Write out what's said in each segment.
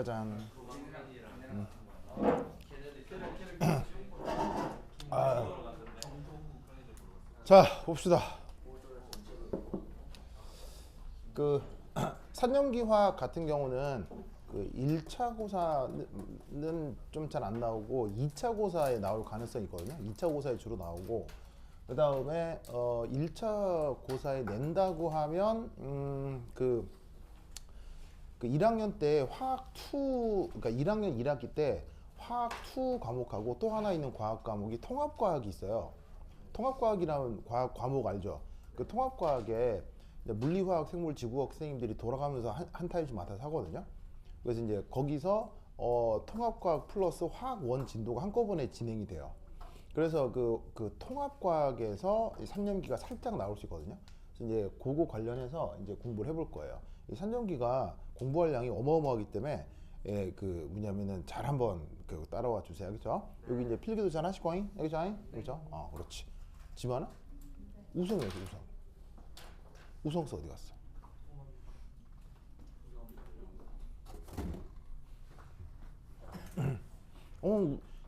짜잔. 아, 자, 봅시다. 그 산염기화학 같은 경우는 그 1차 고사는 좀 잘 안 나오고 2차 고사에 나올 가능성이 있거든요. 2차 고사에 주로 나오고 그 다음에 1차 고사에 낸다고 하면 그 1학년 때 화학 2, 그러니까 1학년 1학기 때 화학 2 과목하고 또 하나 있는 과학 과목이 통합과학이 있어요. 통합과학이라는 과학 과목 알죠? 그 통합과학에 물리화학, 생물, 지구학 선생님들이 돌아가면서 한 타임씩 맡아서 하거든요. 그래서 이제 거기서 통합과학 플러스 화학 원 진도가 한꺼번에 진행이 돼요. 그래서 그 통합과학에서 3년기가 살짝 나올 수 있거든요. 그래서 이제 그거 관련해서 이제 공부를 해볼 거예요. 이 3년기가 공부할 양이 어마어마하기 때문에 그 뭐냐면은 잘 한번 그 따라와 주세요. 그렇죠? 여기 이제 필기도 잘 하시고잉. 여기죠? 그렇죠? 그렇지. 지만아? 우성이었어, 우성. 우성서 어디 갔어?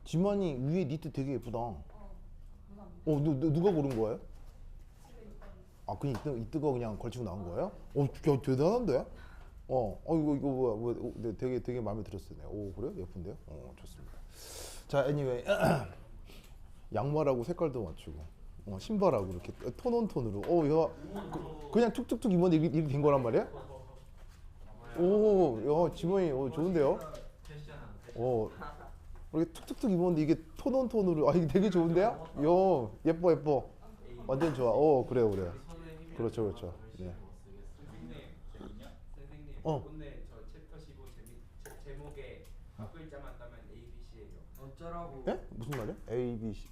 지만이 위에 니트 되게 예쁘다. 누가 고른 거예요? 그냥 이뜨거 그냥 걸치고 나온 거예요? 대단한데? 이거 뭐야, 되게 마음에 들었어요. 그래요? 예쁜데요? 좋습니다. 자, anyway. 양말하고 색깔도 맞추고, 신발하고 이렇게 톤온톤으로. 그냥 툭툭툭 입었는데 이렇게 된 거란 말이야? 지mon이 좋은데요? 이렇게 툭툭툭 입었는데 이게 톤온톤으로, 이게 되게 좋은데요? 예뻐. 완전 좋아. 그래요. 그렇죠. 네. 오늘 저 챕터 15 제목에 각 글자만 따면 ABC예요. 어쩌라고? 예? 무슨 말이야? A, B, C.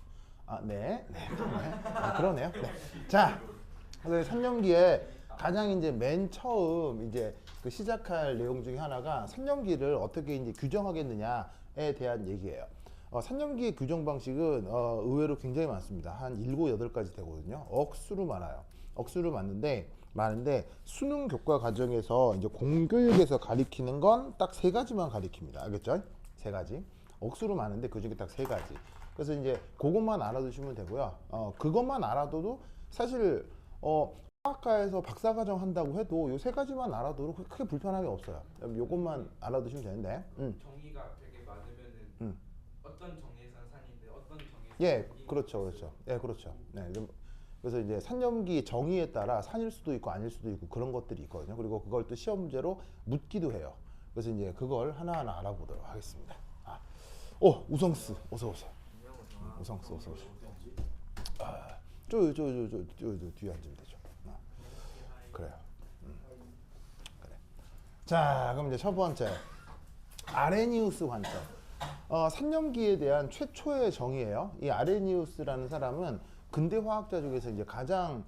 네. 그러네요. 네. 자, 그래서 3년기에 가장 이제 맨 처음 이제 그 시작할 내용 중에 하나가 3년기를 어떻게 이제 규정하겠느냐에 대한 얘기예요. 3년기의 규정 방식은 의외로 굉장히 많습니다. 한 7, 8가지 되거든요. 억수로 많아요. 억수로 많은데 수능 교과 과정에서 이제 공교육에서 가리키는 건 딱 3가지만 가리킵니다. 알겠죠? 3가지. 억수로 많은데 그 중에 딱 3가지. 그래서 이제 그것만 알아두시면 되고요. 그것만 알아둬도 사실 화학과에서 박사과정 한다고 해도 요 3가지만 알아둬도 크게 불편함이 없어요. 요것만 알아두시면 되는데. 정의가 되게 많으면은 어떤 정의에서는 산인데 어떤 정의에서는 예, 그렇죠. 예, 그렇죠. 네, 그래서 이제 산염기 정의에 따라 산일 수도 있고 아닐 수도 있고 그런 것들이 있거든요. 그리고 그걸 또 시험 문제로 묻기도 해요. 그래서 이제 그걸 하나하나 알아보도록 하겠습니다. 우성스 어서 오세요. 우성스 어서 오세요. 저 뒤에 앉으면 되죠. 그래요. 그래. 자, 그럼 이제 첫 번째 아레니우스 관점. 산염기에 대한 최초의 정의예요. 이 아레니우스라는 사람은 근대 화학자 중에서 이제 가장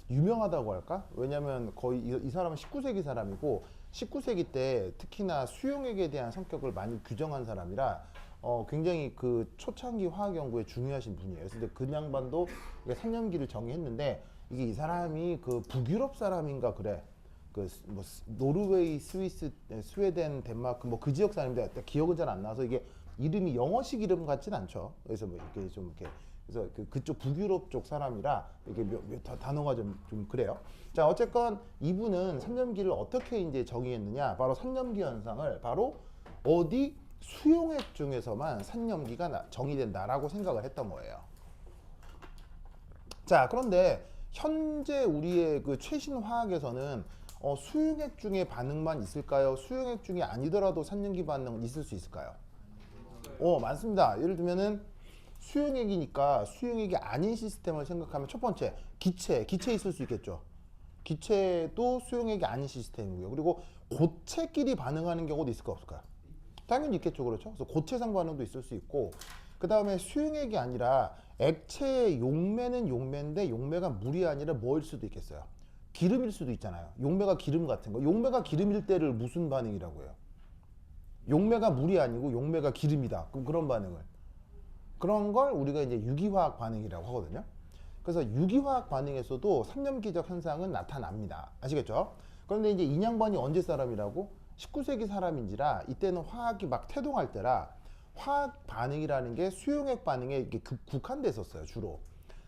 유명하다고 할까? 왜냐면 거의 이 사람은 19세기 사람이고 19세기 때 특히나 수용액에 대한 성격을 많이 규정한 사람이라 굉장히 그 초창기 화학 연구에 중요하신 분이에요. 그래서 그 양반도 산염기를 정의했는데 이게 이 사람이 그 북유럽 사람인가 그래. 그 뭐 노르웨이, 스위스, 스웨덴, 덴마크 뭐 그 지역 사람인데 기억은 잘 안 나서 이게 이름이 영어식 이름 같진 않죠. 그래서 뭐 이렇게 좀 이렇게 그래서 그쪽 북유럽 쪽 사람이라 이게 단어가 좀 그래요. 자, 어쨌건 이분은 산염기를 어떻게 이제 정의했느냐? 바로 산염기 현상을 바로 어디 수용액 중에서만 산염기가 정의된다라고 생각을 했던 거예요. 자, 그런데 현재 우리의 그 최신 화학에서는 수용액 중에 반응만 있을까요? 수용액 중에 아니더라도 산염기 반응은 있을 수 있을까요? 많습니다. 예를 들면은 수용액이니까 수용액이 아닌 시스템을 생각하면 첫 번째 기체 있을 수 있겠죠. 기체도 수용액이 아닌 시스템이고요. 그리고 고체끼리 반응하는 경우도 있을까 없을까요? 당연히 있겠죠. 그렇죠? 그래서 고체상 반응도 있을 수 있고 그 다음에 수용액이 아니라 액체의 용매는 용매인데 용매가 물이 아니라 뭐일 수도 있겠어요? 기름일 수도 있잖아요. 용매가 기름 같은 거. 용매가 기름일 때를 무슨 반응이라고 해요? 용매가 물이 아니고 용매가 기름이다. 그럼 그런 반응을. 그런 걸 우리가 이제 유기화학 반응이라고 하거든요. 그래서 유기화학 반응에서도 산염기적 현상은 나타납니다. 아시겠죠? 그런데 이제 인양반이 언제 사람이라고? 19세기 사람인지라 이때는 화학이 막 태동할 때라 화학 반응이라는 게 수용액 반응에 이렇게 국한돼 있었어요, 주로.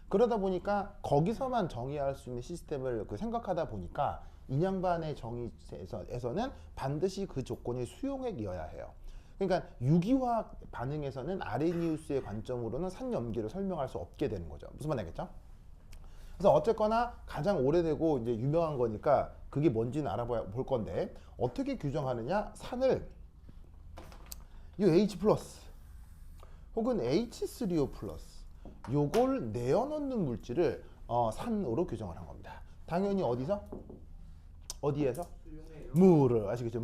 그러다 보니까 거기서만 정의할 수 있는 시스템을 생각하다 보니까 인양반의 정의에서는 반드시 그 조건이 수용액이어야 해요. 그러니까 유기화학 반응에서는 아레니우스의 관점으로는 산염기를 설명할 수 없게 되는 거죠. 무슨 말 알겠죠? 그래서 어쨌거나 가장 오래되고 이제 유명한 거니까 그게 뭔지는 알아볼 건데 어떻게 규정하느냐? 산을 이 H 플러스 혹은 H3O 플러스 요걸 내어놓는 물질을 산으로 규정을 한 겁니다. 당연히 어디서? 어디에서? 무르 아시겠죠?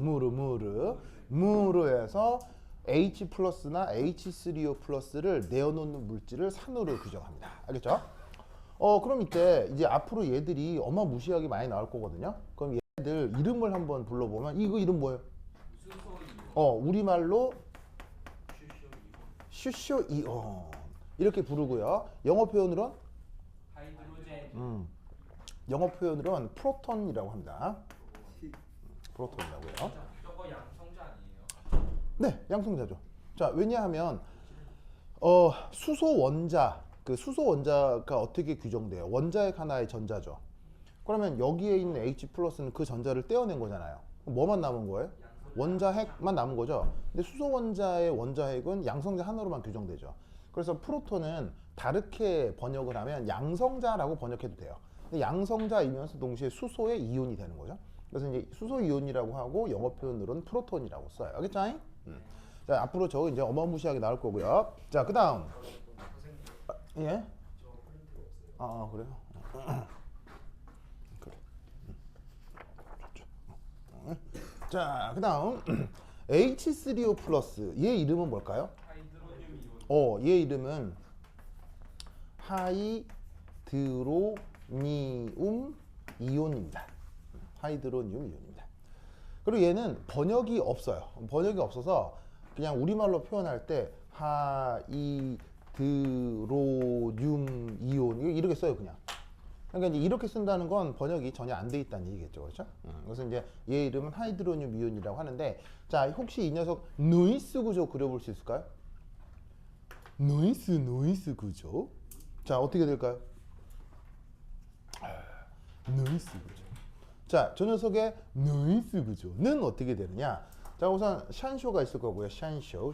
무르에서 H 플러스나 H3O 플러스를 내어놓는 물질을 산으로 규정합니다. 알겠죠? 그럼 이제 앞으로 얘들이 어마무시하게 많이 나올 거거든요. 그럼 얘들 이름을 한번 불러보면 이거 이름 뭐예요? 우리말로 슈쇼이온 이렇게 부르고요. 영어 표현으로는 하이드로젠. 영어 표현으로는 프로톤이라고 합니다. 프로톤이라고요. 저거 양성자 아니에요? 네, 양성자죠. 자, 왜냐하면 수소 원자, 그 수소 원자가 어떻게 규정돼요? 원자핵 하나의 전자죠. 그러면 여기에 있는 H 플러스는 그 전자를 떼어낸 거잖아요. 그럼 뭐만 남은 거예요? 원자핵만 남은 거죠. 근데 수소 원자의 원자핵은 양성자 하나로만 규정되죠. 그래서 프로톤은 다르게 번역을 하면 양성자라고 번역해도 돼요. 근데 양성자이면서 동시에 수소의 이온이 되는 거죠. 그래서 이제 수소 이온이라고 하고 영어 표현으로는 프로톤이라고 써요. 알겠죠? 자, 앞으로 저 이제 어마무시하게 나올 거고요. 자, 그다음. 예? 그래요? 그래. 좋죠. 자, 그다음 H3O 플러스 얘 이름은 뭘까요? 하이드로늄 이온. 얘 이름은 하이드로니움 이온입니다. 하이드로니움 이온입니다. 그리고 얘는 번역이 없어요. 번역이 없어서 그냥 우리말로 표현할 때 하이드로늄 이온 이렇게 써요, 그냥. 그러니까 이제 이렇게 쓴다는 건 번역이 전혀 안 돼 있다는 얘기겠죠, 그렇죠? 그래서 이제 얘 이름은 하이드로늄 이온이라고 하는데, 자, 혹시 이 녀석 노이스 구조 그려볼 수 있을까요? 노이스 구조. 자, 어떻게 될까요? 노이스 구조. 자, 저 녀석의 노이스 구조는 어떻게 되느냐? 자, 우선 샨쇼가 있을 거고요. 샨쇼.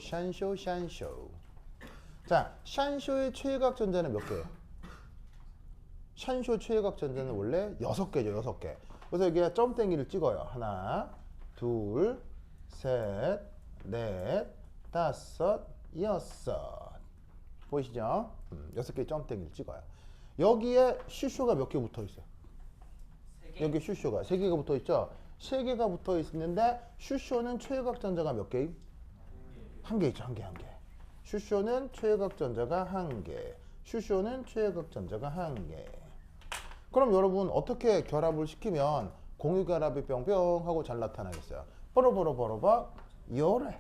자, 샨쇼의 최외각 전자는 몇 개예요? 샨쇼 최외각 전자는 원래 6개죠, 6개. 그래서 여기에 점땡이를 찍어요. 하나, 둘, 셋, 넷, 다섯, 여섯. 보이시죠? 6개의 점땡이를 찍어요. 여기에 슈쇼가 몇 개 붙어 있어요? 여기 슈쇼가 3개가 붙어 있죠? 3개가 붙어 있는데 슈쇼는 최외각 전자가 몇 개임? 1개 있죠. 1개. 슈쇼는 최외각 전자가 1개. 슈쇼는 최외각 전자가 1개. 그럼 여러분 어떻게 결합을 시키면 공유 결합이 뿅뿅 하고 잘 나타나겠어요? 버러버러버러버 요래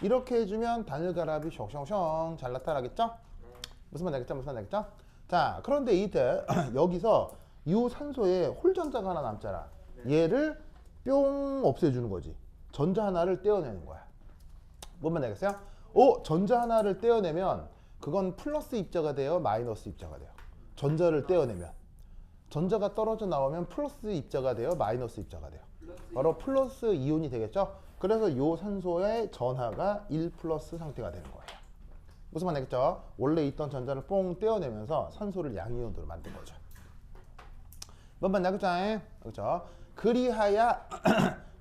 이렇게 해주면 단일 결합이 숑숑숑 잘 나타나겠죠? 무슨 말 알겠죠? 자, 그런데 이때 여기서 이 산소에 홀 전자가 하나 남잖아. 얘를 뿅 없애주는 거지. 전자 하나를 떼어내는 거야. 뭔 말 알겠어요? 전자 하나를 떼어내면 그건 플러스 입자가 돼요, 마이너스 입자가 돼요. 전자를 떼어내면 전자가 떨어져 나오면 플러스 입자가 돼요, 마이너스 입자가 돼요. 바로 플러스 이온이 되겠죠? 그래서 이 산소의 전하가 1 플러스 상태가 되는 거예요. 무슨 말 알겠죠? 원래 있던 전자를 뽕 떼어내면서 산소를 양이온으로 만든 거죠. 뭔 말 알겠죠? 그렇죠? 그리하여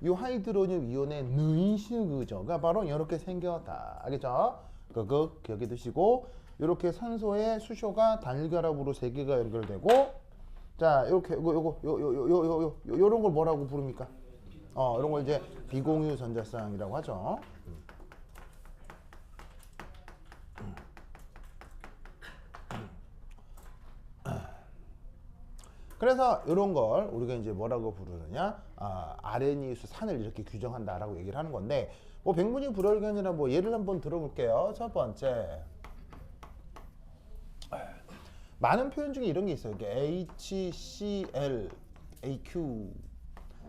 이 하이드로늄 이온의 느이슈 구조가 바로 이렇게 생겼다. 알겠죠? 그거 기억해 두시고, 이렇게 산소의 수쇼가 단일 결합으로 3개가 연결되고, 자, 이렇게 요런 걸 뭐라고 부릅니까? 이런 걸 이제 비공유 전자쌍이라고 하죠. 그래서 이런 걸 우리가 이제 뭐라고 부르느냐? 아레니우스 산을 이렇게 규정한다라고 얘기를 하는 건데, 뭐 백분위 불혈견이나 뭐 예를 한번 들어볼게요. 첫 번째, 많은 표현 중에 이런 게 있어요. 이게 HCl, AQ,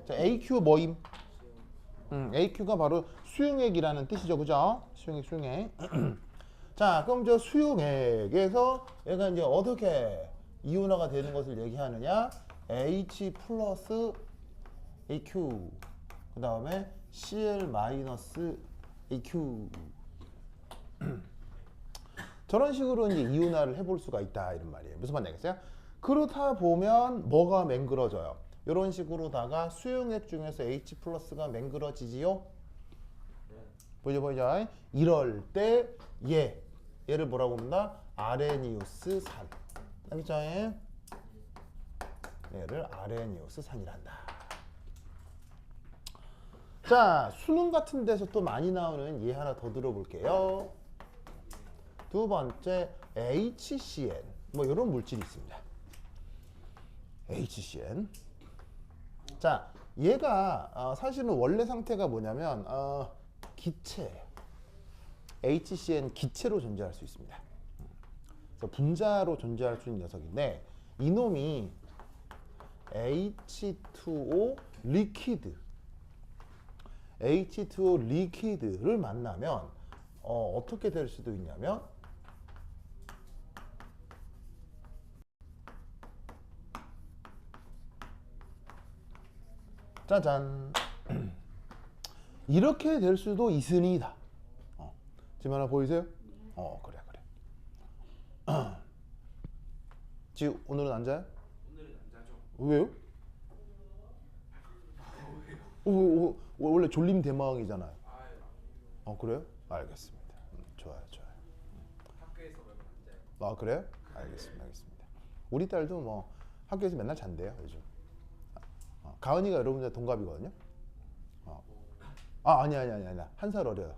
자, AQ 뭐임? AQ가 바로 수용액이라는 뜻이죠, 그죠? 수용액. 자, 그럼 저 수용액에서 얘가 이제 어떻게 이온화가 되는 것을 얘기하느냐? H 플러스 AQ, 그 다음에 Cl 마이너스 AQ. 저런 식으로 이제 이온화를 해볼 수가 있다 이런 말이에요. 무슨 말인지 알겠어요? 그렇다 보면 뭐가 맹그러져요? 이런 식으로다가 수용액 중에서 H 플러스가 맹그러지지요? 보이죠? 이럴 때 얘를 뭐라고 부른다? 아레니우스 산. 알겠죠? 얘를 아레니우스 산이란다. 자, 수능 같은 데서 또 많이 나오는 얘 하나 더 들어볼게요. 두 번째 HCN 뭐 이런 물질이 있습니다. HCN. 자, 얘가 사실은 원래 상태가 뭐냐면 기체예요. HCN 기체로 존재할 수 있습니다. 그래서 분자로 존재할 수 있는 녀석인데 이놈이 H2O 리퀴드 H2O 리퀴드를 만나면 어떻게 될 수도 있냐면 짜잔 이렇게 될 수도 있으니다. 지금 하나 보이세요? 그래. 지금 오늘은 안 자요? 오늘은 안 자죠. 왜요? 원래 졸림 대망이잖아요. 그래요? 알겠습니다. 좋아요. 학교에서 그러면 안 자요. 그래요? 알겠습니다. 우리 딸도 뭐 학교에서 맨날 잔대요 요즘. 가은이가 여러분들 동갑이거든요. 아니야. 한 살 어려요.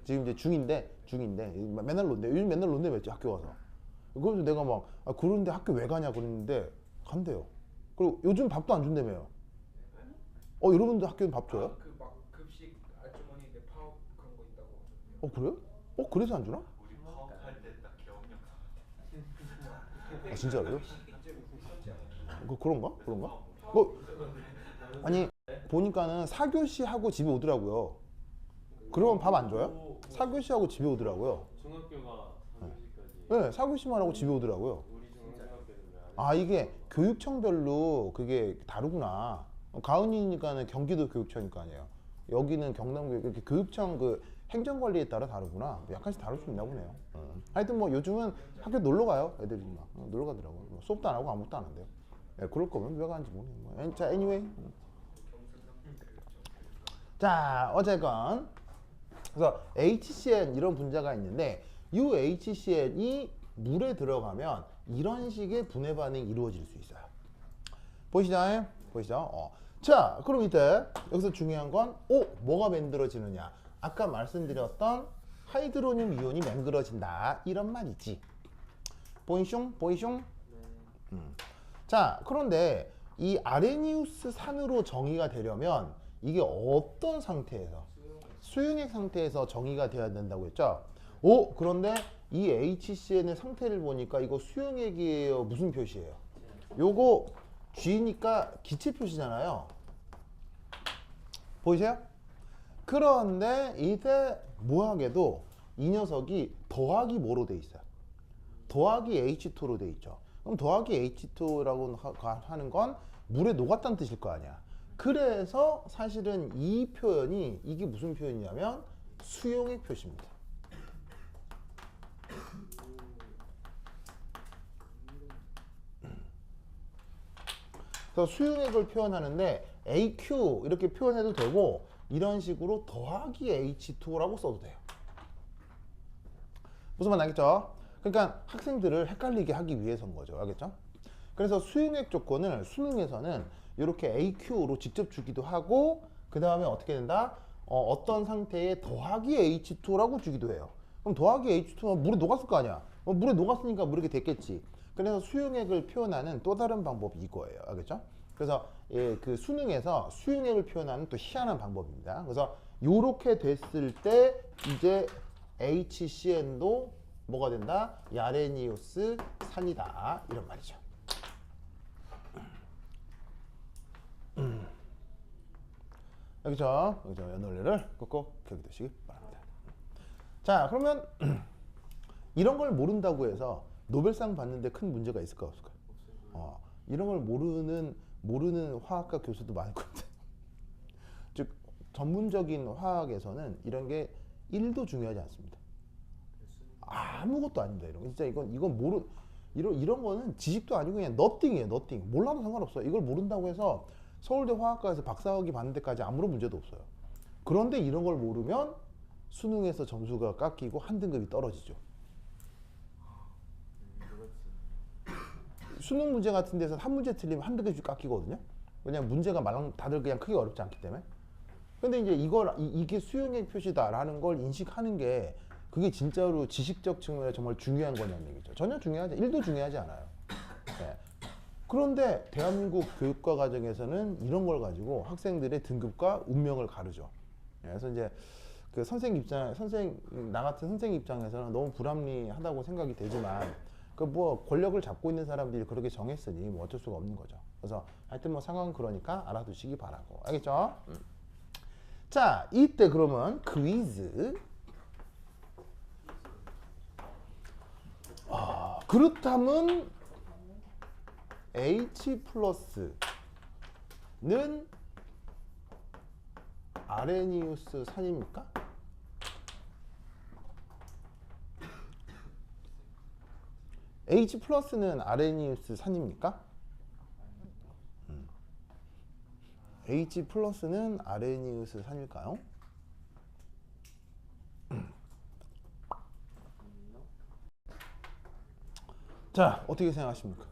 지금 이제 중인데 맨날 논대. 요즘 맨날 논대 맺지 학교 가서. 그래서 내가 막 그런데 학교 왜 가냐 그랬는데 간대요. 그리고 요즘 밥도 안 준다며요. 여러분들 학교는 밥 줘요? 그 막 급식 아주머니들 파업 그런 거 있다고 하던데요. 그래요? 그래서 안 주나? 우리 파업할 때 딱 기억력. 진짜로요? 이제 있었지 않아요? 그런가? 아니 보니까는 4교시 하고 집에 오더라고요. 그러면 밥 안 줘요? 4교시 하고 집에 오더라고요. 중학교가 3교시까지. 네, 4교시만 하고 집에 오더라고요. 우리 중학교는 왜안 해? 이게 교육청별로 그게 다르구나. 가은이니까는 경기도 교육청일 아니에요. 여기는 경남 이렇게 교육청 그 행정관리에 따라 다르구나. 약간씩 다를 수 있나 보네요. 하여튼 뭐 요즘은 학교 놀러 가요. 애들이 막 놀러 가더라고요. 뭐 수업도 안 하고 아무것도 안 한대요. 그럴 거면 왜 가는지 모르겠네. 자, anyway. 자, 어쨌건 그래서 HCN 이런 분자가 있는데 이 HCN이 물에 들어가면 이런 식의 분해 반응이 이루어질 수 있어요. 보이시죠? 자, 그럼 이때 여기서 중요한 건 뭐가 만들어지느냐? 아까 말씀드렸던 하이드로늄 이온이 맹그러진다 이런 말이지. 보이숑? 자, 그런데 이 아레니우스 산으로 정의가 되려면 이게 어떤 상태에서 수용액 상태에서 정의가 돼야 된다고 했죠? 그런데 이 HCN의 상태를 보니까 이거 수용액이에요? 무슨 표시예요? 요거 G니까 기체 표시잖아요. 보이세요? 그런데 이때 묘하게도 이 녀석이 더하기 뭐로 돼 있어요? 더하기 H2로 돼 있죠. 그럼 더하기 H2라고 하는 건 물에 녹았다는 뜻일 거 아니야. 그래서 사실은 이 표현이 이게 무슨 표현이냐면 수용액 표시입니다. 그래서 수용액을 표현하는데 AQ 이렇게 표현해도 되고 이런 식으로 더하기 H2라고 써도 돼요. 무슨 말 알겠죠? 그러니까 학생들을 헷갈리게 하기 위해서인 거죠. 알겠죠? 그래서 수용액 조건을 수능에서는 이렇게 AQ로 직접 주기도 하고 그 다음에 어떻게 된다? 어떤 상태에 더하기 H2라고 주기도 해요. 그럼 더하기 H2는 물에 녹았을 거 아니야. 물에 녹았으니까 뭐 이렇게 됐겠지. 그래서 수용액을 표현하는 또 다른 방법이 이거예요. 알겠죠? 그래서 그 수능에서 수용액을 표현하는 또 희한한 방법입니다. 그래서 이렇게 됐을 때 이제 HCN도 뭐가 된다? 야레니우스 산이다 이런 말이죠. 알겠죠? 그죠? 이 논리를 꼭 기억해 두시기 바랍니다. 자, 그러면 이런 걸 모른다고 해서 노벨상 받는데 큰 문제가 있을까 없을까? 이런 걸 모르는 화학과 교수도 많고, 즉 전문적인 화학에서는 이런 게 1도 중요하지 않습니다. 아무것도 아닙니다. 이런 거. 진짜 이건 이런 거는 지식도 아니고 그냥 nothing이에요. nothing. 몰라도 상관없어요. 이걸 모른다고 해서 서울대 화학과에서 박사학위 받는 데까지 아무런 문제도 없어요. 그런데 이런 걸 모르면 수능에서 점수가 깎이고 한 등급이 떨어지죠. 수능 문제 같은 데서 한 문제 틀리면 한 등급씩 깎이거든요. 왜냐면 문제가 다들 그냥 크게 어렵지 않기 때문에. 근데 이제 이게 수용의 표시다라는 걸 인식하는 게 그게 진짜로 지식적 측면에 정말 중요한 거냐는 얘기죠. 전혀 중요하지, 1도 중요하지 않아요. 네. 그런데 대한민국 교육과 과정에서는 이런 걸 가지고 학생들의 등급과 운명을 가르죠. 네. 그래서 이제 그 나 같은 선생 입장에서는 너무 불합리하다고 생각이 되지만 그 뭐 권력을 잡고 있는 사람들이 그렇게 정했으니 뭐 어쩔 수가 없는 거죠. 그래서 하여튼 뭐 상황은 그러니까 알아두시기 바라고. 알겠죠? 자, 이때 그러면 퀴즈. 그렇다면 H 플러스는 아레니우스 산입니까? H 플러스는 아레니우스 산입니까? H 플러스는 아레니우스 산일까요? 자, 어떻게 생각하십니까?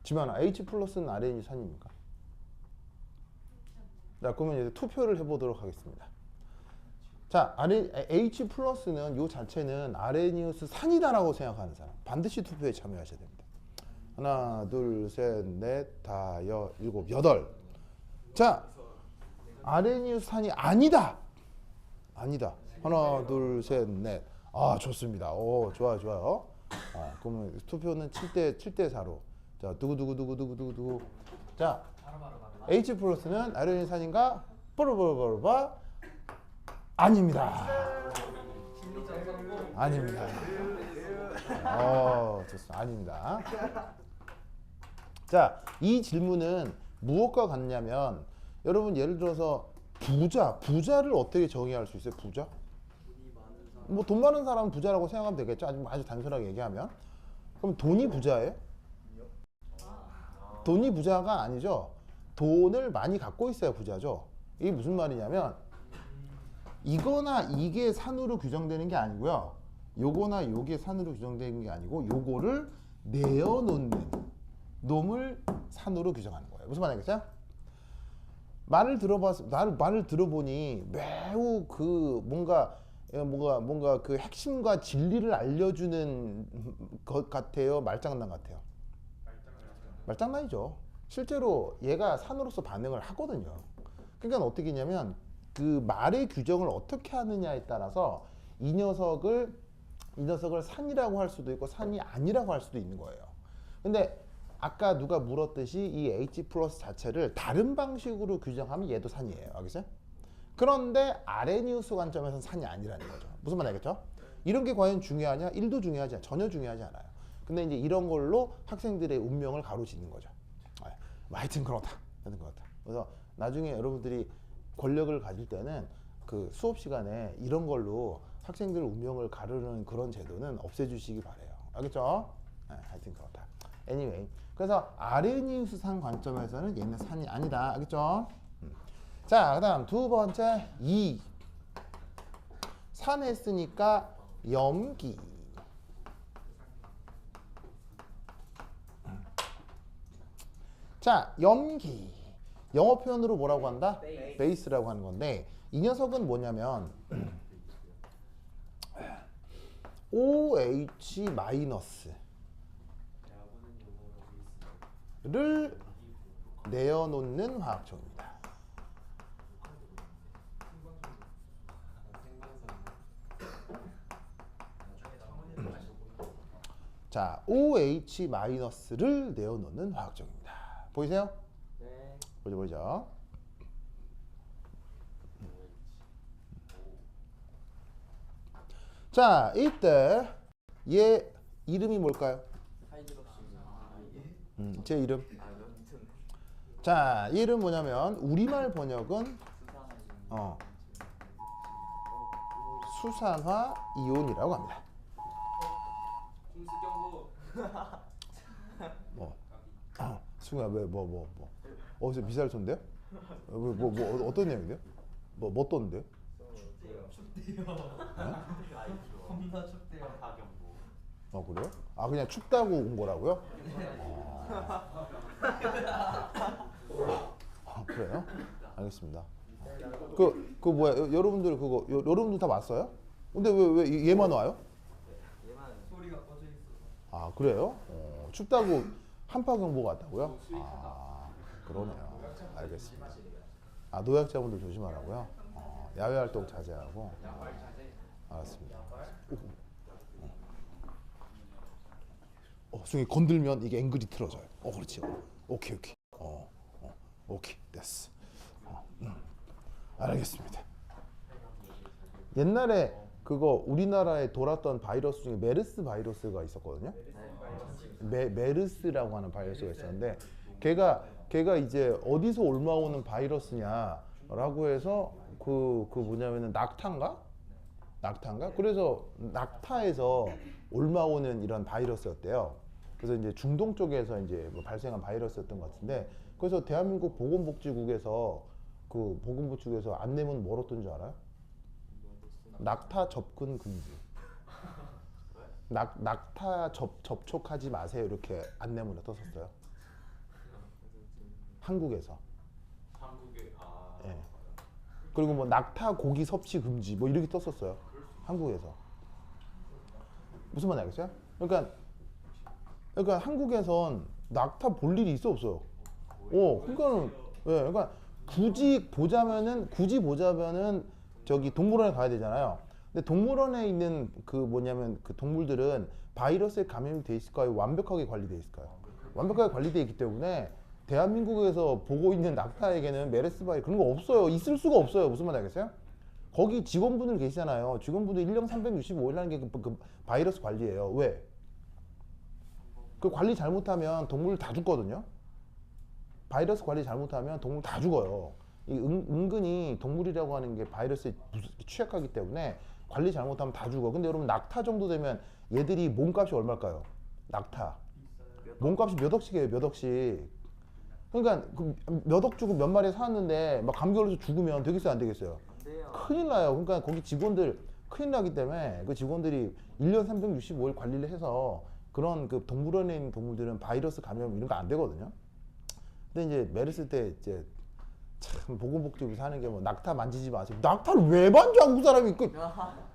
지만아, H 플러스는 아레니우스 산입니까? 자, 그러면 이제 투표를 해보도록 하겠습니다. 자, H 플러스는 요 자체는 아레니우스 산이다라고 생각하는 사람 반드시 투표에 참여하셔야 됩니다. 하나, 둘, 셋, 넷, 다, 일곱, 여덟. 자, 아레니우스 산이 아니다. 아니다. 하나, 둘, 셋, 넷. 아, 좋습니다. 오, 좋아요. 그러면 투표는 7대 4로. 자, 두구. 자, H 플러스는 아레니우스 산인가? 뽀로뽀로뽀로빠. 아닙니다. 아닙니다. 좋습니다. 아닙니다. 자, 이 질문은 무엇과 같냐면 여러분 예를 들어서 부자를 어떻게 정의할 수 있어요? 부자? 뭐 돈 많은 사람은 부자라고 생각하면 되겠죠. 아주 단순하게 얘기하면. 그럼 돈이 부자예요? 돈이 부자가 아니죠. 돈을 많이 갖고 있어야 부자죠. 이게 무슨 말이냐면 이거나 이게 산으로 규정되는 게 아니고요. 요거나 요게 산으로 규정되는 게 아니고 요거를 내어놓는 놈을 산으로 규정하는 거예요. 무슨 말이겠죠? 말을 들어보니 매우 그 뭔가 그 핵심과 진리를 알려주는 것 같아요. 말장난 같아요. 말장난이죠. 실제로 얘가 산으로서 반응을 하거든요. 그러니까 어떻게 했냐면 그 말의 규정을 어떻게 하느냐에 따라서 이 녀석을 산이라고 할 수도 있고 산이 아니라고 할 수도 있는 거예요. 근데 아까 누가 물었듯이 이 H 플러스 자체를 다른 방식으로 규정하면 얘도 산이에요. 알겠어요? 그런데 아레니우스 관점에서는 산이 아니라는 거죠. 무슨 말 알겠죠? 이런 게 과연 중요하냐? 1도 중요하지 않아요. 전혀 중요하지 않아요. 근데 이제 이런 걸로 학생들의 운명을 가로짓는 거죠. 하여튼 그렇다. 그래서 나중에 여러분들이 권력을 가질 때는 그 수업 시간에 이런 걸로 학생들 운명을 가르는 그런 제도는 없애주시기 바래요. 알겠죠? 하여튼 그렇다. Anyway, 그래서 아레니우스산 관점에서는 얘는 산이 아니다. 알겠죠? 자, 그다음 두 번째 2. 산 했으니까 염기. 자, 염기. 영어 표현으로 뭐라고 한다? 베이스라고 하는 건데 이 녀석은 뭐냐면 OH 마이너스를 내어놓는 화학총입니다. 자, OH 마이너스를 내어놓는 화학총입니다. 보이세요? 네. 보자. 자, 이때 얘 이름이 뭘까요? 제 이름. 자, 이름 뭐냐면 우리말 번역은 수산화 이온이라고 합니다. 공수경보. 승우야 왜 뭐 어디서 미사일 쏜대요? 어떤 내용인데요? 뭐 떴는데요? 춥대요. 겁나 춥대요. 파경보. 그래요? 그냥 춥다고 온 거라고요? 그래요? 알겠습니다. 그 뭐야? 여러분들 그거 여러분들 다 왔어요? 근데 왜 얘만 와요? 소리가 꺼져 있어. 그래요? 춥다고 한파경보가 왔다고요? 그러네요. 알겠습니다. 노약자분들 조심하라고요? 야외 활동 자제하고. 알았습니다. 승희 건들면 이게 앵글이 틀어져요. 그렇지. 오케이. 오케이. 됐어. 알겠습니다. 옛날에 그거 우리나라에 돌았던 바이러스 중에 메르스 바이러스가 있었거든요. 메르스라고 하는 바이러스가 있었는데 걔가 이제 어디서 옮아오는 바이러스냐라고 해서 그 뭐냐면은 낙타인가? 그래서 낙타에서 옮아오는 이런 바이러스였대요. 그래서 이제 중동 쪽에서 이제 뭐 발생한 바이러스였던 것 같은데, 그래서 대한민국 보건복지국에서 안내문 뭐랬던 줄 알아요? 낙타 접근 금지. 낙타 접촉하지 마세요, 이렇게 안내문을 떴었어요. 한국에서. 한국에 예. 그리고 뭐 낙타 고기 섭취 금지 뭐 이렇게 떴었어요. 한국에서. 무슨 말인지 알겠어요? 그러니까 한국에선 낙타 볼 일이 있어 없어요? 그러니까는 그러니까 굳이 보자면은 저기 동물원에 가야 되잖아요. 근데 동물원에 있는 그 동물들은 바이러스에 감염이 돼 있을까요? 완벽하게 관리돼 있을까요? 완벽하게 관리돼 있기 때문에 대한민국에서 보고 있는 낙타에게는 메르스 바이러스 그런 거 없어요. 있을 수가 없어요. 무슨 말인지 알겠어요? 거기 직원분들 계시잖아요. 직원분들 1년 365일 하는 게 그 바이러스 관리예요. 왜? 그 관리 잘못하면 동물 다 죽거든요. 바이러스 관리 잘못하면 동물 다 죽어요. 은근히 동물이라고 하는 게 바이러스에 취약하기 때문에 관리 잘못하면 다 죽어. 근데 여러분 낙타 정도 되면 얘들이 몸값이 얼마일까요? 낙타 몸값이 몇 억씩이에요. 몇 억씩. 그러니까 몇 억 주고 몇 마리 사왔는데 막 감기 걸려서 죽으면 되겠어요, 안 되겠어요? 큰일 나요. 그러니까 거기 직원들 큰일 나기 때문에 그 직원들이 1년 365일 관리를 해서 그런 그 동물원에 있는 동물들은 바이러스 감염 이런 거 안 되거든요. 근데 이제 메르스 때 이제 참 보건복지부에서 하는 게 뭐 낙타 만지지 마세요. 낙타를 왜 만져, 한국 사람이?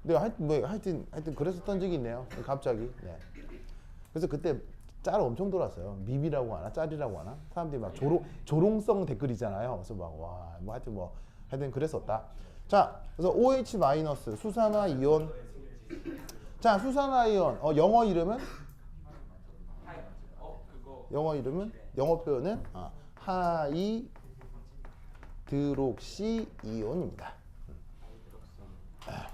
내가 하여튼 그랬었던 적이 있네요. 갑자기. 네. 그래서 그때 짤 엄청 돌았어요. 밈이라고 하나 짤이라고 하나 사람들이 막 조롱성 댓글이잖아요. 그래서 막 와 하여튼 그랬었다. 자, 그래서 OH 마이너스 수산화 이온. 자, 수산화 이온 영어 이름은 영어 표현은 하이드록시 이온입니다.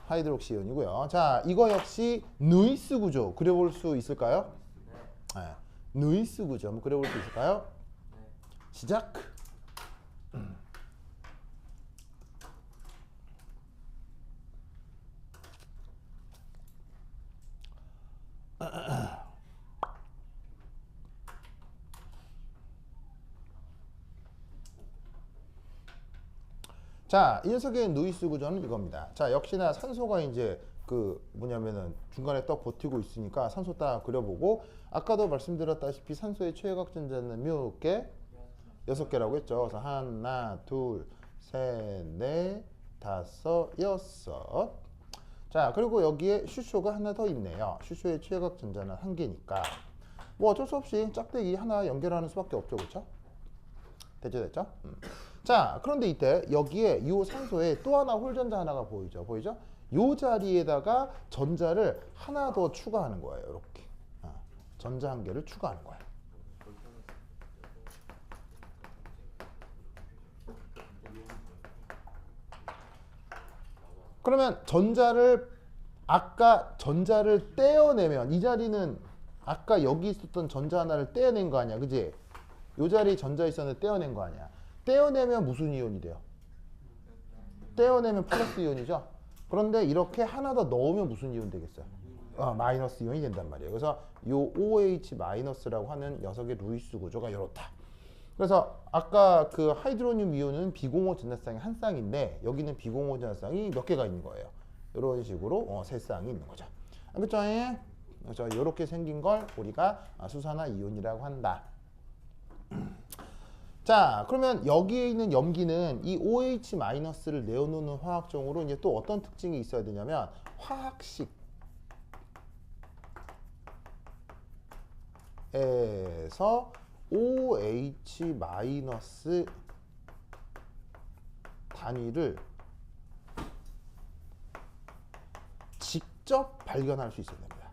하이드록시 이온이고요. 자, 이거 역시 누이스 구조 그려볼 수 있을까요? 네. 누이스 구조 한번 그려볼 수 있을까요? 시작. 자, 이 녀석의 누이스 구조는 이겁니다. 자, 역시나 산소가 이제 뭐냐면은 중간에 떡 버티고 있으니까 산소 딱 그려보고, 아까도 말씀드렸다시피 산소의 최외곽 전자는 몇 개? 6개라고 했죠. 그래서 하나, 둘, 셋, 넷, 다섯, 여섯. 자, 그리고 여기에 슈쇼가 하나 더 있네요. 슈쇼의 최외곽 전자는 1개니까 뭐 어쩔 수 없이 짝대기 하나 연결하는 수밖에 없죠. 그렇죠? 됐죠? 자, 그런데 이때 여기에 이 산소에 또 하나 홀전자 하나가 보이죠? 이 자리에다가 전자를 하나 더 추가하는 거예요. 이렇게 전자 한 개를 추가하는 거예요. 그러면 아까 전자를 떼어내면 이 자리는 아까 여기 있었던 전자 하나를 떼어낸 거 아니야, 그지? 이 자리에 전자 있었는데 떼어낸 거 아니야. 떼어내면 무슨 이온이 돼요? 떼어내면 플러스 이온이죠. 그런데 이렇게 하나 더 넣으면 무슨 이온 되겠어요? 마이너스 이온이 된단 말이에요. 그래서 요 OH 마이너스라고 하는 녀석의 루이스 구조가 이렇다. 그래서 아까 그 하이드로늄 이온은 비공호 전자쌍이 한 쌍인데 여기는 비공호 전자쌍이 몇 개가 있는 거예요. 이런 식으로 세 쌍이 있는 거죠. 알겠죠? 그래서 이렇게 생긴 걸 우리가 수산화 이온이라고 한다. 자, 그러면 여기에 있는 염기는 이 OH-를 내어놓는 화학적으로 이제 또 어떤 특징이 있어야 되냐면 화학식에서 OH- 단위를 직접 발견할 수 있어야 됩니다.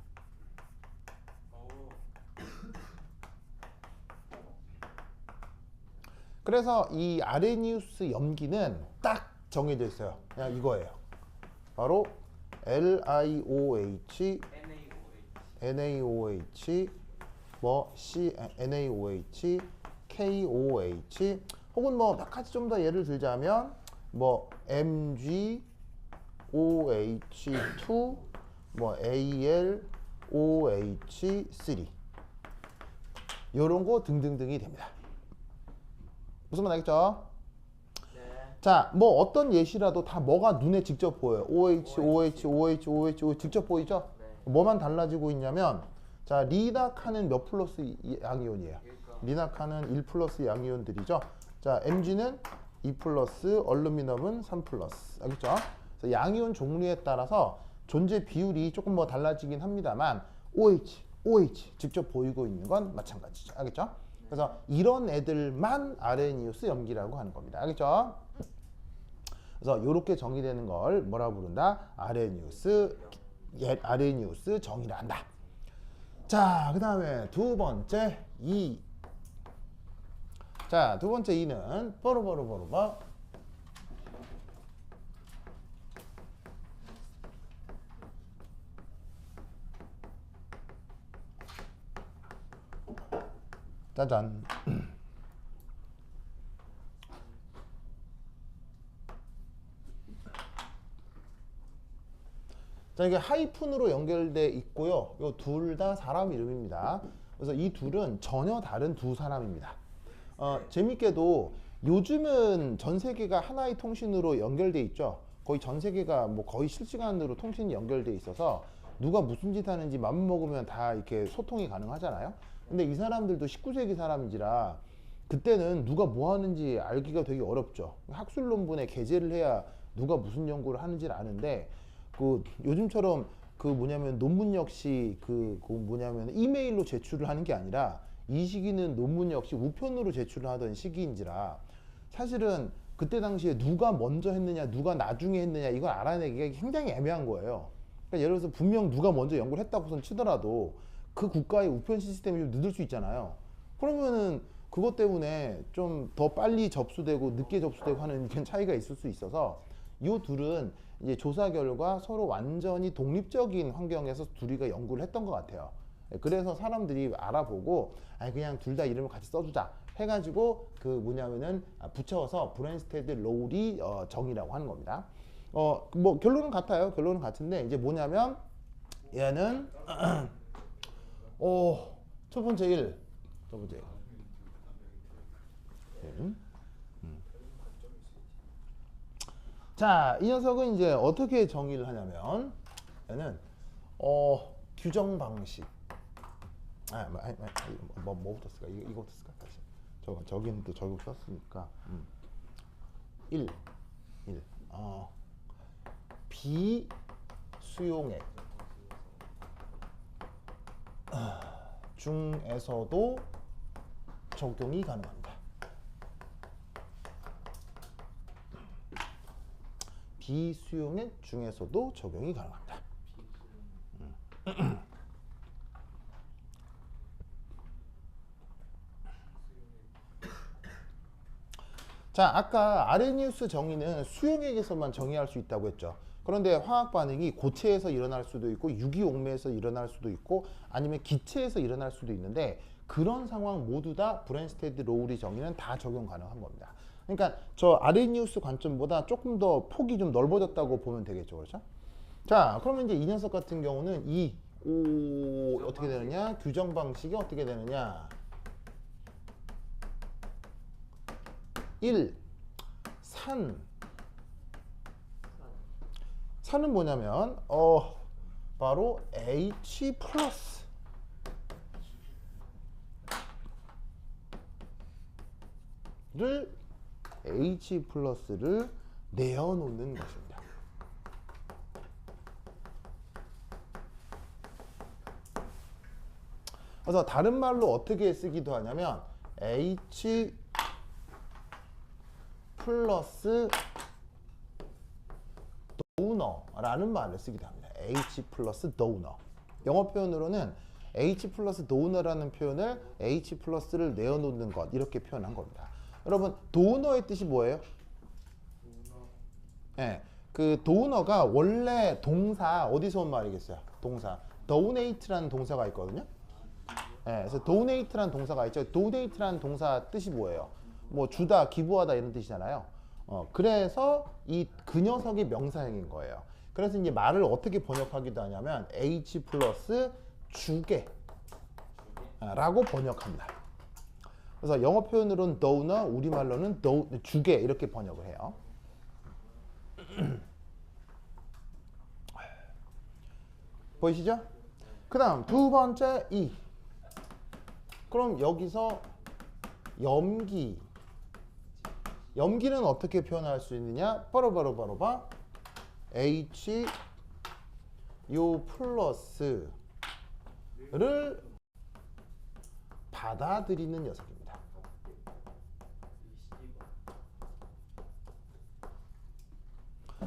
그래서 이 아레니우스 염기는 딱 정해져 있어요. 그냥 이거예요. 바로 LiOH, NaOH, NaOH, KOH, 혹은 뭐 몇 가지 좀 더 예를 들자면 뭐 MgOH2, 뭐 AlOH3 이런 거 등등등이 됩니다. 무슨 말 알겠죠? 네. 자, 뭐 어떤 예시라도 다 뭐가 눈에 직접 보여요. OH 직접 보이죠? 네. 뭐만 달라지고 있냐면 자, 리낙하는 몇 플러스 양이온이에요? 그러니까. 리낙하는 1 플러스 양이온들이죠. 자, Mg는 2 플러스, 얼루미늄은 3 플러스. 알겠죠? 그래서 양이온 종류에 따라서 존재 비율이 조금 뭐 달라지긴 합니다만 OH 직접 보이고 있는 건 마찬가지죠. 알겠죠? 그래서 이런 애들만 아레니우스 염기라고 하는 겁니다. 알겠죠? 그래서 이렇게 정의되는 걸 뭐라 부른다? 아레니우스 정의라 한다. 자, 그 다음에 두 번째 2. 자, 두 번째 2는 뽀로뽀로뽀로뽀. 짜잔. 자, 이게 하이픈으로 연결돼 있고요. 이 둘 다 사람 이름입니다. 그래서 이 둘은 전혀 다른 두 사람입니다. 재밌게도 요즘은 전 세계가 하나의 통신으로 연결돼 있죠. 거의 전 세계가 뭐 거의 실시간으로 통신이 연결돼 있어서 누가 무슨 짓 하는지 맘 먹으면 다 이렇게 소통이 가능하잖아요. 근데 이 사람들도 19세기 사람인지라 그때는 누가 뭐 하는지 알기가 되게 어렵죠. 학술 논문에 게재를 해야 누가 무슨 연구를 하는지를 아는데 그 요즘처럼 그 뭐냐면 논문 역시 그 뭐냐면 이메일로 제출을 하는 게 아니라 이 시기는 논문 역시 우편으로 제출을 하던 시기인지라 사실은 그때 당시에 누가 먼저 했느냐 누가 나중에 했느냐 이걸 알아내기가 굉장히 애매한 거예요. 그러니까 예를 들어서 분명 누가 먼저 연구를 했다고선 치더라도 그 국가의 우편 시스템이 좀 늦을 수 있잖아요. 그러면은 그것 때문에 좀 더 빨리 접수되고 늦게 접수되고 하는 차이가 있을 수 있어서 이 둘은 이제 조사 결과 서로 완전히 독립적인 환경에서 둘이가 연구를 했던 것 같아요. 그래서 사람들이 알아보고 아니 그냥 둘 다 이름을 같이 써주자 해가지고 그 뭐냐면은 붙여서 브랜스테드 로울이 정의라고 하는 겁니다. 뭐 결론은 같아요. 결론은 같은데 이제 뭐냐면 얘는 첫 번째 1. 자, 이 녀석은 이제 어떻게 정의를 하냐면 얘는 규정 방식. 뭐부터 쓸까? 이거부터 쓸까? 다시. 저기는 또 저기 썼으니까. 1. 비수용액 중에서도 적용이 가능합니다. 비수용액 중에서도 적용이 가능합니다. 자, 아까 아레니우스 정의는 수용액에서만 정의할 수 있다고 했죠. 그런데 화학 반응이 고체에서 일어날 수도 있고 유기용매에서 일어날 수도 있고 아니면 기체에서 일어날 수도 있는데 그런 상황 모두 다 브랜스테드 로우리 정의는 다 적용 가능한 겁니다. 그러니까 저 아레니우스 관점보다 조금 더 폭이 좀 넓어졌다고 보면 되겠죠. 그렇죠? 자, 그러면 이제 이 녀석 같은 경우는 어떻게 되느냐? 규정 방식이 어떻게 되느냐? 1. 산은 뭐냐면 바로 H 플러스를 내어놓는 것입니다. 그래서 다른 말로 어떻게 쓰기도 하냐면 H 플러스 도너라는 말을 쓰기도 합니다. H 플러스 도너. 영어 표현으로는 H 플러스 도너라는 표현을 H 플러스를 내어놓는 것 이렇게 표현한 겁니다. 여러분 도너의 뜻이 뭐예요? 네, 그 도너가 원래 동사 어디서 온 말이겠어요? 동사 donate라는 동사가 있거든요. 네, 그래서 donate라는 동사가 있죠. donate라는 동사 뜻이 뭐예요? 뭐 주다, 기부하다 이런 뜻이잖아요. 그래서 그 녀석이 명사형인 거예요. 그래서 이제 말을 어떻게 번역하기도 하냐면 H 플러스 주게 라고 번역합니다. 그래서 영어 표현으로는 donor, 우리말로는 주게 이렇게 번역을 해요. 보이시죠? 그 다음 두 번째 그럼 여기서 염기는 어떻게 표현할 수 있느냐? 바로 H 요 플러스를 받아들이는 녀석입니다.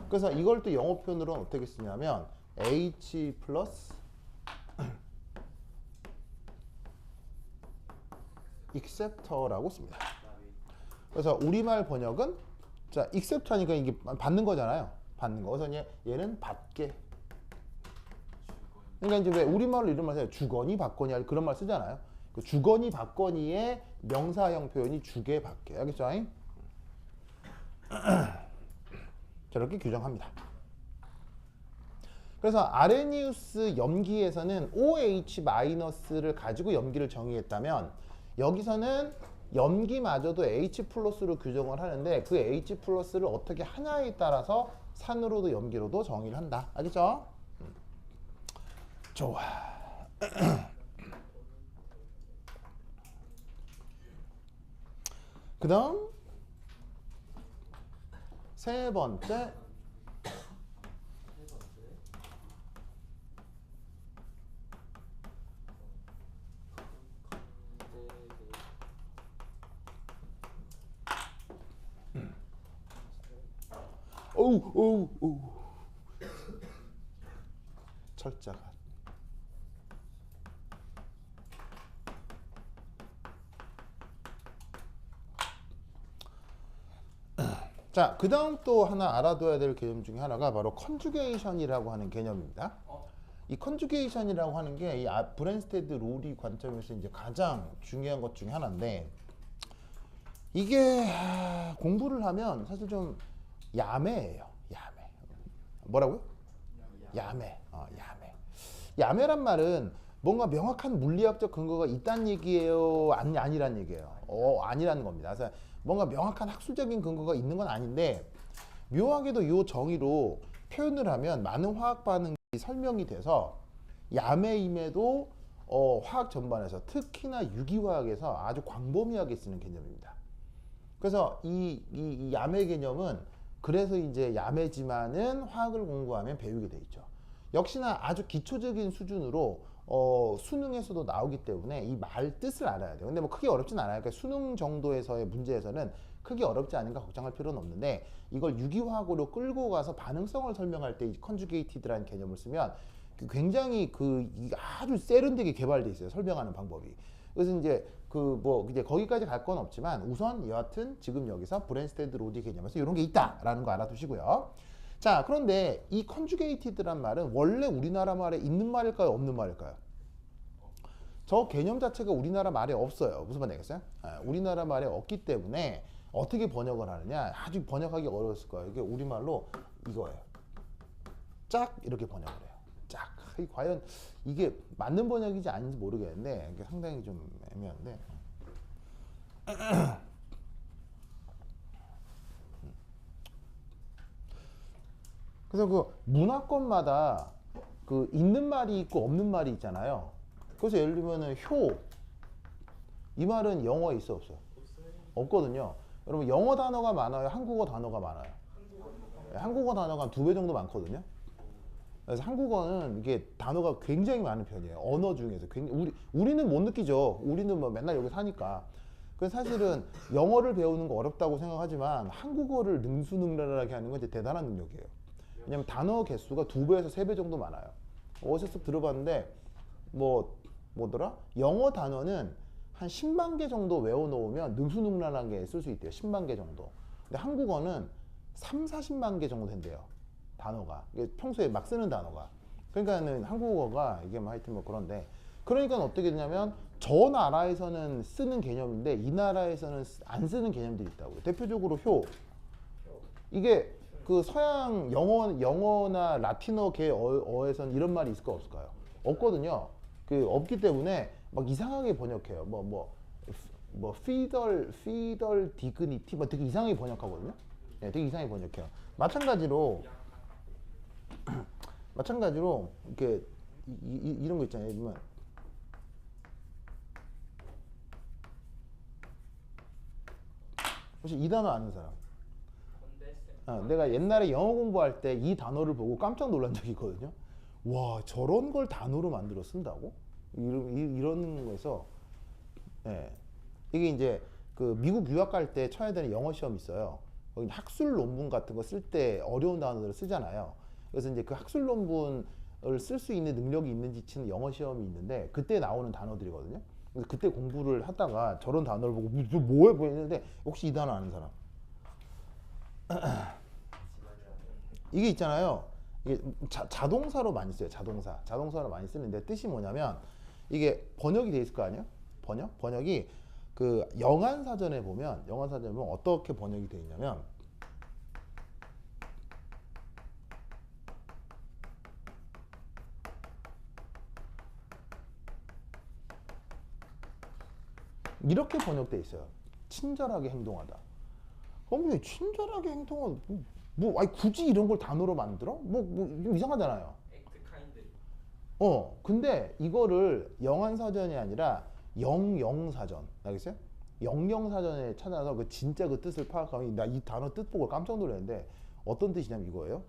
그래서 이걸 또 영어 표현으로는 어떻게 쓰냐면 H 플러스 acceptor라고 씁니다. 그래서 우리말 번역은 자 accept 하니까 이게 받는 거잖아요. 받는 거. 그래서 얘는 받게. 그러니까 이제 왜 우리말로 이런 말 써요? 주거니 받거니 그런 말 쓰잖아요. 그 주거니 받거니의 명사형 표현이 주게 받게. 알겠죠? 저렇게 규정합니다. 그래서 아레니우스 염기에서는 OH-를 가지고 염기를 정의했다면 여기서는 염기마저도 H 플러스로 규정을 하는데 그 H 플러스를 어떻게 하냐에 따라서 산으로도 염기로도 정의를 한다. 알겠죠? 좋아. 그 다음 세 번째 오우 철자가 자, 그 다음 또 하나 알아둬야 될 개념 중에 하나가 바로 컨주게이션이라고 하는 개념입니다. 이 컨주게이션이라고 하는 게 이 브랜스테드 로리 관점에서 이제 가장 중요한 것 중에 하나인데 이게 공부를 하면 사실 좀 야매예요. 야매. 뭐라고요? 야매. 야매. 야매란 말은 뭔가 명확한 물리학적 근거가 있다는 얘기예요? 아니란 얘기예요? 아니라는 겁니다. 그래서 뭔가 명확한 학술적인 근거가 있는 건 아닌데 묘하게도 이 정의로 표현을 하면 많은 화학 반응이 설명이 돼서 야매임에도 화학 전반에서 특히나 유기화학에서 아주 광범위하게 쓰는 개념입니다. 그래서 이 야매 개념은 그래서 이제 야매지만은 화학을 공부하면 배우게 돼 있죠. 역시나 아주 기초적인 수준으로 수능에서도 나오기 때문에 이 말 뜻을 알아야 돼요. 근데 뭐 크게 어렵진 않아요. 그러니까 수능 정도에서의 문제에서는 크게 어렵지 않은가 걱정할 필요는 없는데 이걸 유기화학으로 끌고 가서 반응성을 설명할 때 이 컨주게이티드라는 개념을 쓰면 굉장히 아주 세련되게 개발돼 있어요. 설명하는 방법이. 그래서 이제 이제 거기까지 갈 건 없지만 우선 여하튼 지금 여기서 브랜스테드 로디 개념에서 이런 게 있다라는 거 알아두시고요. 자, 그런데 이 conjugated란 말은 원래 우리나라 말에 있는 말일까요? 없는 말일까요? 저 개념 자체가 우리나라 말에 없어요. 무슨 말 되겠어요? 우리나라 말에 없기 때문에 어떻게 번역을 하느냐? 아주 번역하기 어려웠을 거예요. 이게 우리말로 이거예요. 짝 이렇게 번역을 해요. 짝. 과연 이게 맞는 번역인지 아닌지 모르겠는데 이게 상당히 좀 애매한데. 그래서 그 문화권마다 그 있는 말이 있고 없는 말이 있잖아요. 그래서 예를 들면은 이 말은 영어에 있어 없어요? 없거든요. 여러분 영어 단어가 많아요? 한국어 단어가 많아요? 한국어 단어가 한 2배 정도 많거든요. 그래서 한국어는 이게 단어가 굉장히 많은 편이에요. 언어 중에서 우리는 못 느끼죠. 우리는 뭐 맨날 여기 사니까. 그래서 사실은 영어를 배우는 거 어렵다고 생각하지만 한국어를 능수능란하게 하는 건 이제 대단한 능력이에요. 왜냐면 단어 개수가 2배에서 3배 정도 많아요. 어디서 쓱 들어봤는데 뭐더라? 영어 단어는 한 10만 개 정도 외워놓으면 능수능란하게 쓸 수 있대요. 10만 개 정도. 근데 한국어는 3, 40만 개 정도 된대요. 단어가. 이게 평소에 막 쓰는 단어가. 그러니까는 한국어가 이게 뭐 하여튼 뭐 그런데. 그러니까 어떻게 되냐면 저 나라에서는 쓰는 개념인데 이 나라에서는 안 쓰는 개념들이 있다고요. 대표적으로 이게 그 서양 영어나 라틴어계 어에서는 이런 말이 있을까 없을까요? 없거든요. 없기 때문에 막 이상하게 번역해요. feudal dignity 뭐 되게 이상하게 번역하거든요. 네, 되게 이상하게 번역해요. 마찬가지로 이렇게 이런 거 있잖아요. 보면 혹시 이 단어 아는 사람? 내가 옛날에 영어 공부할 때 이 단어를 보고 깜짝 놀란 적이 있거든요. 와, 저런 걸 단어로 만들어 쓴다고? 이런 거에서 이게 이제 그 미국 유학 갈 때 쳐야 되는 영어 시험이 있어요. 거기 학술 논문 같은 거 쓸 때 어려운 단어들을 쓰잖아요. 그래서 이제 그 학술 논문을 쓸 수 있는 능력이 있는지 치는 영어 시험이 있는데 그때 나오는 단어들이거든요. 그래서 그때 공부를 하다가 저런 단어를 보고 뭐해 보이는데 혹시 이 단어 아는 사람? 이게 있잖아요. 이게 자동사로 많이 써요. 자동사로 많이 쓰는데 뜻이 뭐냐면 이게 번역이 돼 있을 거 아니에요? 번역이 그 영한사전에 보면 어떻게 번역이 돼 있냐면 이렇게 번역돼 있어요. 친절하게 행동하다. 그럼 친절하게 행동은 아니 굳이 이런 걸 단어로 만들어? 좀 이상하잖아요. act kind. 근데 이거를 영한사전이 아니라 영영사전, 알겠어요? 영영사전에 찾아서 진짜 그 뜻을 파악하면 나 이 단어 뜻 보고 깜짝 놀랐는데 어떤 뜻이냐면 이거예요.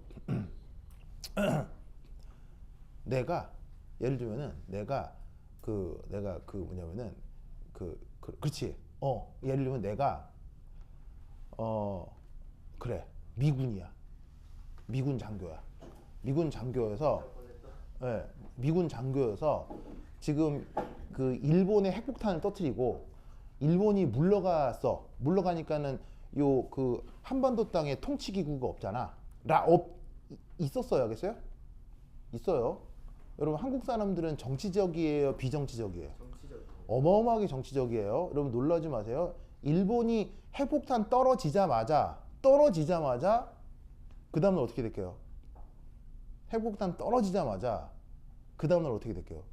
내가 예를 들면은 내가 뭐냐면은 그렇지. 예를 들면 내가 그래. 미군이야. 미군 장교야. 미군 장교여서 지금 그 일본의 핵폭탄을 터뜨리고 일본이 물러갔어. 물러가니까는 그 한반도 땅에 통치 기구가 없잖아. 있었어요, 알겠어요? 있어요. 여러분 한국 사람들은 정치적이에요, 비정치적이에요? 어마어마하게 정치적이에요. 여러분 놀라지 마세요. 일본이 핵폭탄 떨어지자마자 그 다음날 어떻게 될게요? 핵폭탄 떨어지자마자 그 다음날 어떻게 될게요?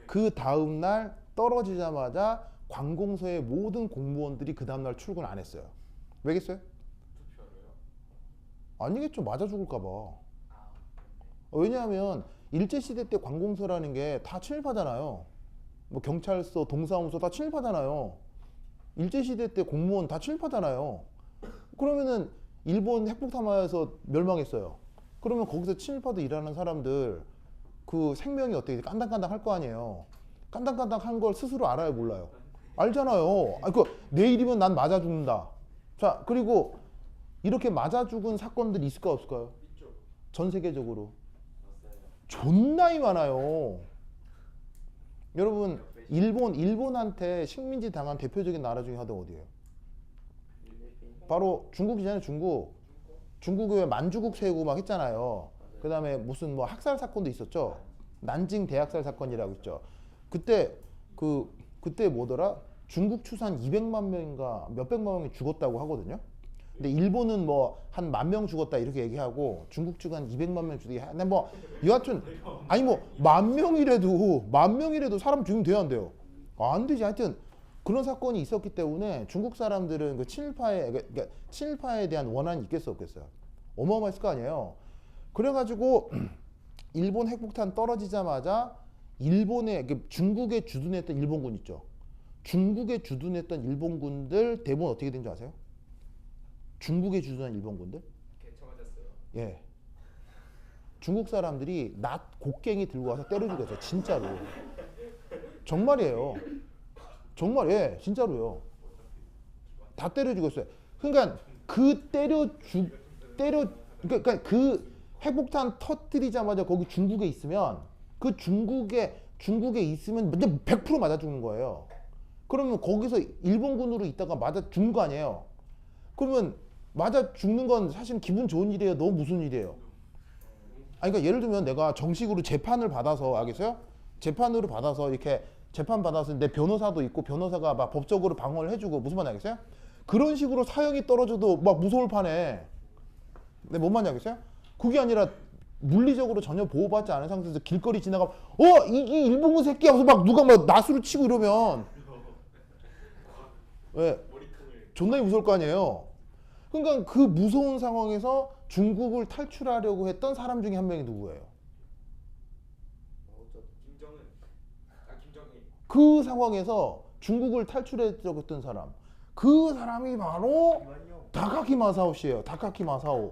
그 다음날 떨어지자마자 관공서의 모든 공무원들이 그 다음날 출근 안 했어요. 왜겠어요? 아니겠죠. 맞아 죽을까봐. 왜냐하면 일제시대 때 관공서라는 게 다 침입하잖아요. 뭐 경찰서, 동사무소 다 침입하잖아요. 일제시대 때 공무원 다 침입하잖아요. 그러면은 일본 핵폭탄 맞아서 멸망했어요. 그러면 거기서 침입하다 일하는 사람들 그 생명이 어떻게 깐당깐당 할 거 아니에요. 깐당깐당 한 걸 스스로 알아요, 몰라요? 알잖아요. 내일이면 난 맞아 죽는다. 자, 그리고 이렇게 맞아 죽은 사건들이 있을까 없을까요? 있죠. 전 세계적으로 존나 많아요. 여러분 일본한테 식민지 당한 대표적인 나라 중에 하나가 어디예요? 바로 중국이잖아요. 중국에 만주국 세우고 막 했잖아요. 그다음에 무슨 뭐 학살 사건도 있었죠. 난징 대학살 사건이라고 있죠. 그때 그때 뭐더라? 중국 추산 200만 명인가 몇백만 명이 죽었다고 하거든요. 근데 일본은 뭐 한 10,000명 죽었다 이렇게 얘기하고 중국 측은 한 200만 명 죽이. 근데 뭐 여하튼 아니 뭐 10,000명이라도 사람 죽이면 돼야 안 돼요? 안 되지. 하여튼 그런 사건이 있었기 때문에 중국 사람들은 그 그러니까 친일파에 대한 원한이 있겠어 없겠어요? 어마어마했을 거 아니에요. 그래가지고 일본 핵폭탄 떨어지자마자 일본의 중국에 주둔했던 일본군 있죠. 중국에 주둔했던 일본군들 대부분 어떻게 된 줄 아세요? 중국에 주둔한 일본군들? 개처 맞았어요. 예. 중국 사람들이 낫 곡괭이 들고 와서 때려 죽였어요. 진짜로. 정말이에요. 정말 예, 진짜로요. 다 때려 죽였어요. 그러니까 그러니까 그 핵폭탄 터뜨리자마자 거기 중국에 있으면 그 중국에 있으면 100% 맞아 죽는 거예요. 그러면 거기서 일본군으로 있다가 맞아 죽는 거 아니에요. 그러면 맞아 죽는 건 사실 기분 좋은 일이에요. 너무 무슨 일이에요. 아니 그러니까 예를 들면 내가 정식으로 재판을 받아서 알겠어요? 재판으로 받아서 이렇게 재판 받아서 내 변호사도 있고 변호사가 막 법적으로 방어를 해주고 무슨 말인지 알겠어요? 그런 식으로 사형이 떨어져도 막 무서울 판에 내 뭔 말인지 알겠어요? 그게 아니라 물리적으로 전혀 보호받지 않은 상태에서 길거리 지나가면 이게 일본군 새끼야 하면서 막 누가 막 낫으로 치고 이러면 왜? 존나게 무서울 거 아니에요. 그러니까 그 무서운 상황에서 중국을 탈출하려고 했던 사람 중에 한 명이 누구예요? 김정은. 김정일. 그 상황에서 중국을 탈출하려고 했던 사람. 그 사람이 바로 다카키 마사오 씨예요. 다카키 마사오.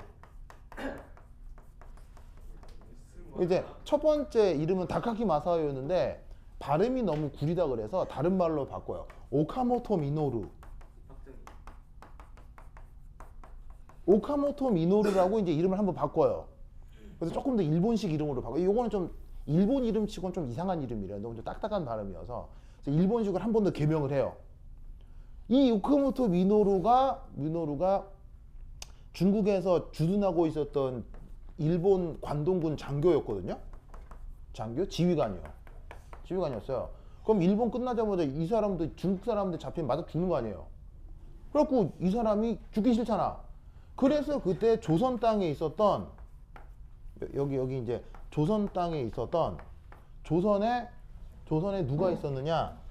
이제 첫 번째 이름은 다카키 마사오였는데 발음이 너무 구리다 그래서 다른 말로 바꿔요. 오카모토 미노루. 오카모토 미노루라고 이제 이름을 한번 바꿔요. 그래서 조금 더 일본식 이름으로 바꿔요. 요거는 좀 일본 이름 치고는 좀 이상한 이름이래요. 너무 좀 딱딱한 발음이어서 그래서 일본식으로 한 번 더 개명을 해요. 이 오카모토 미노루가 중국에서 주둔하고 있었던 일본 관동군 장교였거든요. 장교? 지휘관이었어요. 그럼 일본 끝나자마자 이 사람도 중국 사람들 잡히면 맞아 죽는 거 아니에요. 그래갖고 이 사람이 죽기 싫잖아. 그래서 그때 조선 땅에 있었던 여기 이제 조선 땅에 있었던 조선에 누가 있었느냐?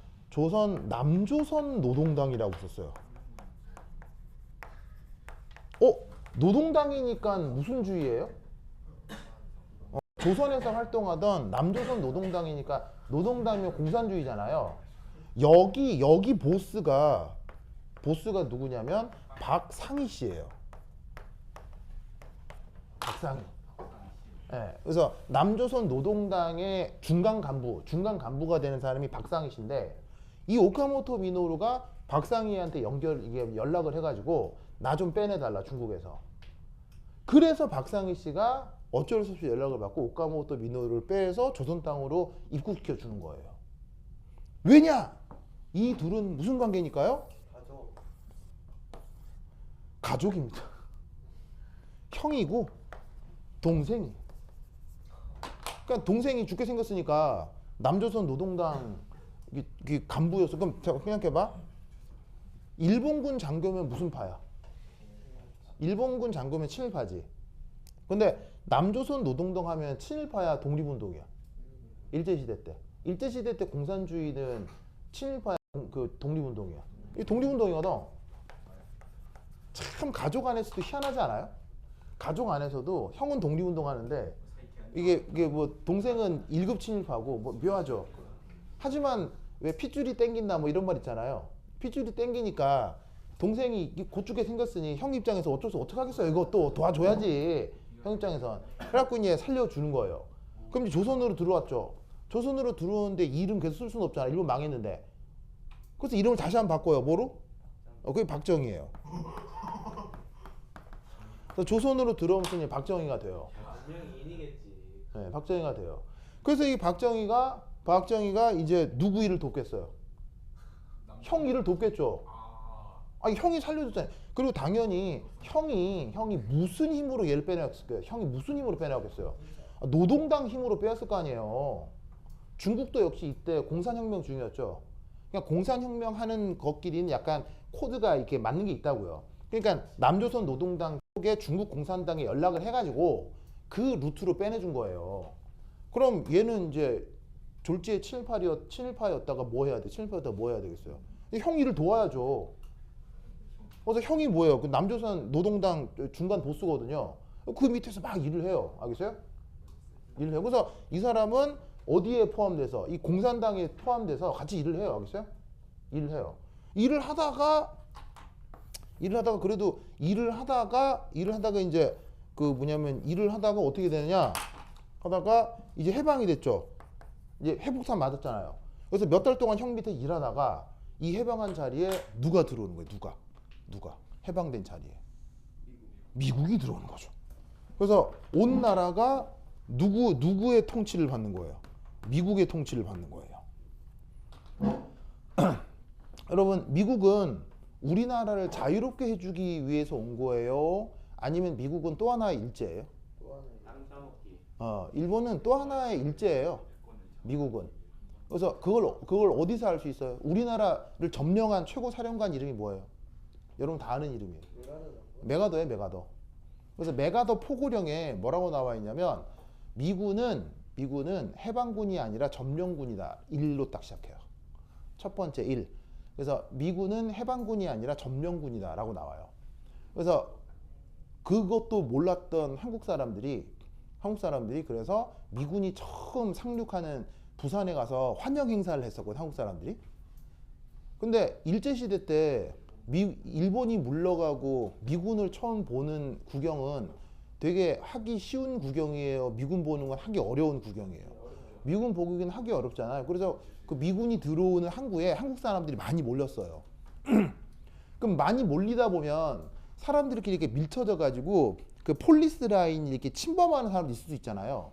남조선 노동당이라고 있었어요. 노동당이니까 무슨 주의예요? 조선에서 활동하던 남조선 노동당이니까 노동당이면 공산주의잖아요. 여기 보스가 누구냐면 박상희 씨예요. 박상희. 네, 그래서 남조선 노동당의 중간 간부가 되는 사람이 박상희 씨인데 이 오카모토 미노루가 박상희한테 연락을 해가지고 나 좀 빼내달라 중국에서. 그래서 박상희 씨가 어쩔 수 없이 연락을 받고 오카모토 미노루를 빼서 조선 땅으로 입국시켜 주는 거예요. 왜냐? 이 둘은 무슨 관계니까요? 가족입니다. 형이고 동생이. 그러니까 동생이 죽게 생겼으니까 남조선 노동당 간부였어. 그럼 생각해봐. 일본군 장교면 무슨 파야? 일본군 장교면 친일파지. 근데 남조선 노동당 하면 친일파야 독립운동이야. 일제시대 때 공산주의는 친일파야 독립운동이야. 이 독립운동이거든. 참 가족 안에서도 희한하지 않아요? 가족 안에서도 형은 독립운동 하는데 이게 뭐 동생은 1급 친일파고 뭐 묘하죠. 하지만 왜 핏줄이 땡긴다 뭐 이런 말 있잖아요. 핏줄이 땡기니까 동생이 고추게 생겼으니 형 입장에서 어떻게 하겠어요. 이거 또 도와줘야지. 형 입장에선. 그래갖고 이제 살려주는 거예요. 그럼 이제 조선으로 들어왔죠. 조선으로 들어오는데 이름 계속 쓸 수는 없잖아. 일본 망했는데. 그래서 이름을 다시 한번 바꿔요. 뭐로? 그게 박정희예요. 그래서 조선으로 들어오면서 이제 박정희가 돼요. 인이겠지. 네, 박정희가 돼요. 그래서 이 박정희가 이제 누구 일을 돕겠어요? 형 일을 돕겠죠. 아니 형이 살려줬잖아요. 그리고 당연히 형이 무슨 힘으로 얘를 빼내왔을까요? 형이 무슨 힘으로 빼내왔겠어요? 노동당 힘으로 빼앗을 거 아니에요. 중국도 역시 이때 공산혁명 중이었죠. 그러니까 공산혁명 하는 것끼리는 약간 코드가 이렇게 맞는 게 있다고요. 그러니까 남조선 노동당 쪽에 중국 공산당에 연락을 해가지고 그 루트로 빼내준 거예요. 그럼 얘는 이제 졸지에 친일파였다가 뭐 해야 돼? 친일파였다가 뭐 해야 되겠어요? 형 일을 도와야죠. 그래서 형이 뭐예요? 그 남조선 노동당 중간 보스거든요. 그 밑에서 막 일을 해요. 알겠어요? 일을 해요. 그래서 이 사람은 어디에 포함돼서 이 공산당에 포함돼서 같이 일을 해요. 알겠어요? 일을 해요. 일을 하다가 그래도 일을 하다가 이제 그 뭐냐면 일을 하다가 어떻게 되느냐 하다가 이제 해방이 됐죠. 이제 해복산 맞았잖아요. 그래서 몇 달 동안 형 밑에 일하다가 이 해방한 자리에 누가 들어오는 거예요? 누가 해방된 자리에 미국이 들어오는 거죠. 그래서 온 나라가 누구의 통치를 받는 거예요? 미국의 통치를 받는 거예요. 여러분, 미국은 우리나라를 자유롭게 해주기 위해서 온 거예요? 아니면 미국은 또 하나의 일제예요? 땅 따먹기. 일본은 또 하나의 일제예요. 미국은. 그래서 그걸 어디서 알 수 있어요? 우리나라를 점령한 최고 사령관 이름이 뭐예요? 여러분 다 아는 이름이에요. 메가더예요, 메가더. 그래서 메가더 포고령에 뭐라고 나와 있냐면 미군은 해방군이 아니라 점령군이다. 1로 딱 시작해요. 첫 번째 1. 그래서 미군은 해방군이 아니라 점령군이다라고 나와요. 그래서 그것도 몰랐던 한국 사람들이 그래서 미군이 처음 상륙하는 부산에 가서 환영 행사를 했었거든, 한국 사람들이. 근데 일제시대 때 일본이 물러가고 미군을 처음 보는 구경은 되게 하기 쉬운 구경이에요. 미군 보는 건 하기 어려운 구경이에요. 미군 보기는 하기 어렵잖아요. 그래서 그 미군이 들어오는 항구에 한국 사람들이 많이 몰렸어요. 그럼 많이 몰리다 보면 사람들이 이렇게 밀쳐져 가지고 그 폴리스 라인 이렇게 침범하는 사람도 있을 수 있잖아요.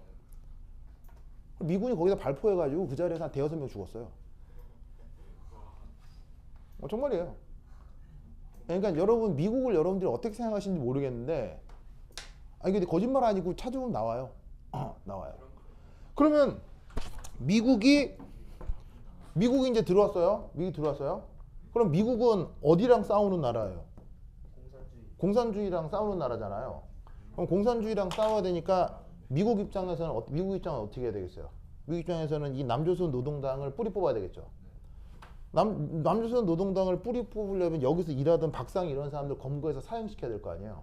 미군이 거기다 발포해 가지고 그 자리에서 한 대여섯 명 죽었어요. 정말이에요. 그러니까 여러분 미국을 여러분들이 어떻게 생각하시는지 모르겠는데 아니 근데 거짓말 아니고 찾아보면 나와요. 나와요. 그러면 미국이 이제 들어왔어요. 미국이 들어왔어요. 그럼 미국은 어디랑 싸우는 나라예요? 공산주의랑 싸우는 나라잖아요. 그럼 공산주의랑 싸워야 되니까 미국 입장은 어떻게 해야 되겠어요? 미국 입장에서는 이 남조선 노동당을 뿌리 뽑아야 되겠죠. 남조선 노동당을 뿌리 뽑으려면 여기서 일하던 박상희 이런 사람들 검거해서 사형시켜야 될 거 아니에요.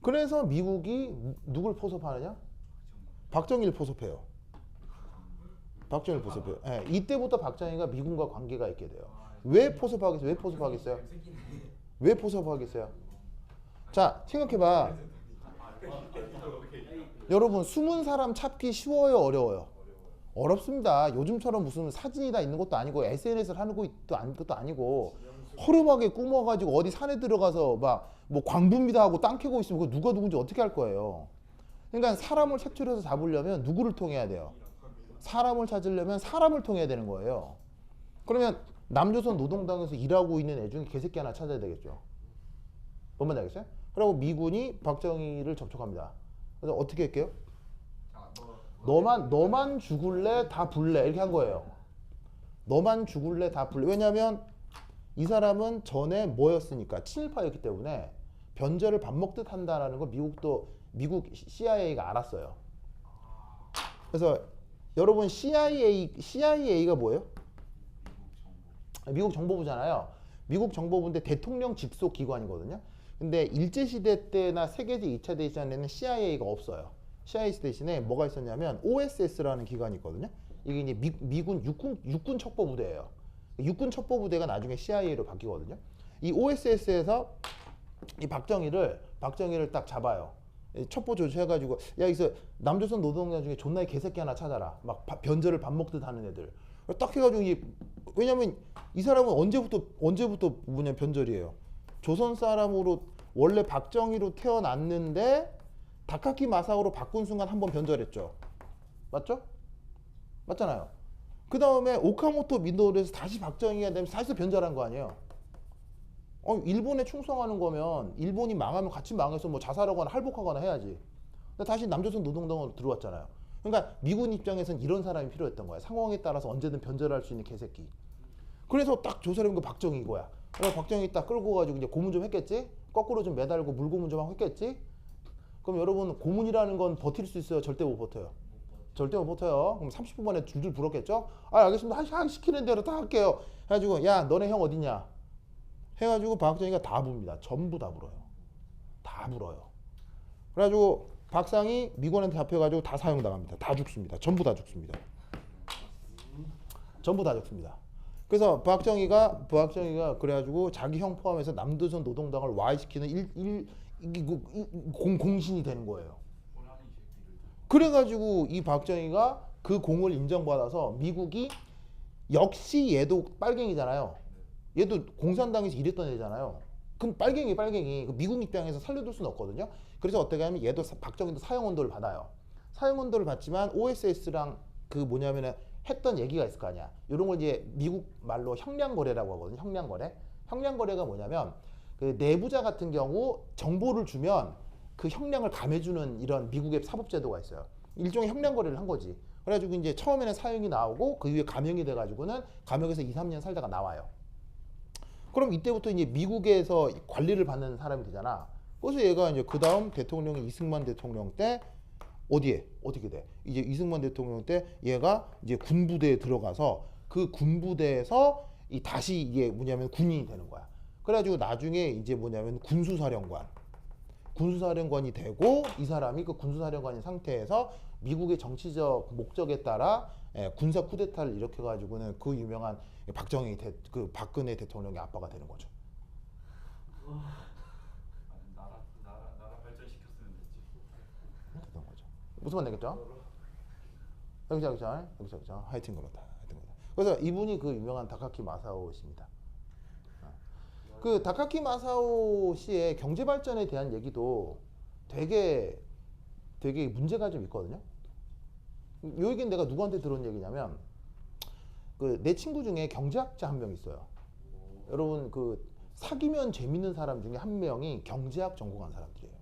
그래서 미국이 누굴 포섭하느냐? 박정희를 포섭해요. 박정희를 포섭해요. 네, 이때부터 박정희가 미군과 관계가 있게 돼요. 왜 포섭하겠어요? 자, 생각해봐. 여러분, 숨은 사람 찾기 쉬워요, 어려워요? 어렵습니다. 요즘처럼 무슨 사진이 다 있는 것도 아니고 SNS를 하는 것도 아니고 허름하게 꾸며가지고 어디 산에 들어가서 막 뭐 광분비다 하고 땅 캐고 있으면 그거 누가 누군지 어떻게 할 거예요? 그러니까 사람을 색출해서 잡으려면 누구를 통해야 돼요? 사람을 찾으려면 사람을 통해야 되는 거예요. 그러면 남조선 노동당에서 일하고 있는 애 중에 개새끼 하나 찾아야 되겠죠. 뭔 말인지 알겠어요? 그리고 미군이 박정희를 접촉합니다. 그래서 어떻게 할게요? 너만 죽을래 다 불래 이렇게 한 거예요. 너만 죽을래 다 불래. 왜냐하면 이 사람은 전에 뭐였으니까 친일파였기 때문에 변절을 밥 먹듯 한다라는 걸 미국 CIA가 알았어요. 그래서 여러분 CIA가 뭐예요? 미국 정보부잖아요. 미국 정보부인데 대통령 직속 기관이거든요. 근데 일제시대 때나 세계제 2차 대전에는 CIA가 없어요. CIA 대신에 뭐가 있었냐면 OSS라는 기관이 있거든요. 이게 이제 미군 육군 첩보부대예요. 육군 첩보부대가 나중에 CIA로 바뀌거든요. 이 OSS에서 이 박정희를 딱 잡아요. 첩보 조치해가지고 야 이서 남조선 노동자 중에 존나 이 개새끼 하나 찾아라. 막 변절을 밥 먹듯 하는 애들. 딱 해가지고 왜냐면 이 사람은 언제부터 변절이에요. 조선 사람으로 원래 박정희로 태어났는데 다카키 마사오로 바꾼 순간 한번 변절했죠. 맞죠? 맞잖아요. 그 다음에 오카모토 민노루에서 다시 박정희가 되면서 다시 변절한 거 아니에요. 일본에 충성하는 거면 일본이 망하면 같이 망해서 뭐 자살하거나 할복하거나 해야지. 근데 다시 남조선 노동당으로 들어왔잖아요. 그러니까 미군 입장에서는 이런 사람이 필요했던 거야. 상황에 따라서 언제든 변절할 수 있는 개새끼. 그래서 딱 조사해본 게 박정희 이거야. 그래서 박정희 딱 끌고 가지고 이제 고문 좀 했겠지? 거꾸로 좀 매달고 물고문 좀 하고 했겠지? 그럼 여러분 고문이라는 건 버틸 수 있어요? 절대 못 버텨요. 절대 못 버텨요. 그럼 30분 만에 줄줄 불었겠죠? 아 알겠습니다. 시키는 대로 다 할게요. 해가지고 야 너네 형 어디냐? 해가지고 박정희가 다 부릅니다. 전부 다 불어요. 다 불어요. 그래가지고 박상이 미군한테 잡혀가지고 다 사형당합니다. 다 죽습니다. 전부 다 죽습니다. 전부 다 죽습니다. 그래서 박정희가 그래가지고 자기 형 포함해서 남조선 노동당을 와해시키는 공신이 되는 거예요. 그래가지고 이 박정희가 그 공을 인정받아서 미국이 역시 얘도 빨갱이잖아요. 얘도 공산당에서 일했던 애잖아요. 그럼 빨갱이 그 미국 입장에서 살려둘 수는 없거든요. 그래서 어떻게 하면 얘도 박정희도 사형 언도를 받아요. 사형 언도를 받지만 OSS랑 그 뭐냐면은 했던 얘기가 있을 거 아니야. 이런 걸 이제 미국 말로 형량거래라고 하거든요. 형량거래가 뭐냐면 그 내부자 같은 경우 정보를 주면 그 형량을 감해주는 이런 미국의 사법제도가 있어요. 일종의 형량거래를 한 거지. 그래가지고 이제 처음에는 사형이 나오고 그 이후에 감형이 돼가지고는 감형에서 2, 3년 살다가 나와요. 그럼 이때부터 이제 미국에서 관리를 받는 사람이 되잖아. 그래서 얘가 이제 그 다음 대통령이 이승만 대통령 때 어떻게 돼? 이제 이승만 대통령 때 얘가 이제 군부대에 들어가서 그 군부대에서 다시 이게 뭐냐면 군인이 되는 거야. 그래가지고 나중에 이제 뭐냐면 군수사령관이 되고 이 사람이 그 군수사령관인 상태에서 미국의 정치적 목적에 따라 군사 쿠데타를 일으켜가지고는 그 유명한 그 박근혜 대통령의 아빠가 되는 거죠. 나라 발전시켰으면 됐지. 되는 거죠. 무슨 말 되겠죠? 여기서 하여튼 그렇다. 그래서 이분이 그 유명한 다카키 마사오 씨입니다. 그 다카키 마사오 씨의 경제 발전에 대한 얘기도 되게 문제가 좀 있거든요. 요 얘기는 내가 누구한테 들은 얘기냐면 그 내 친구 중에 경제학자 한 명 있어요. 여러분 그 사귀면 재밌는 사람 중에 한 명이 경제학 전공한 사람들이에요.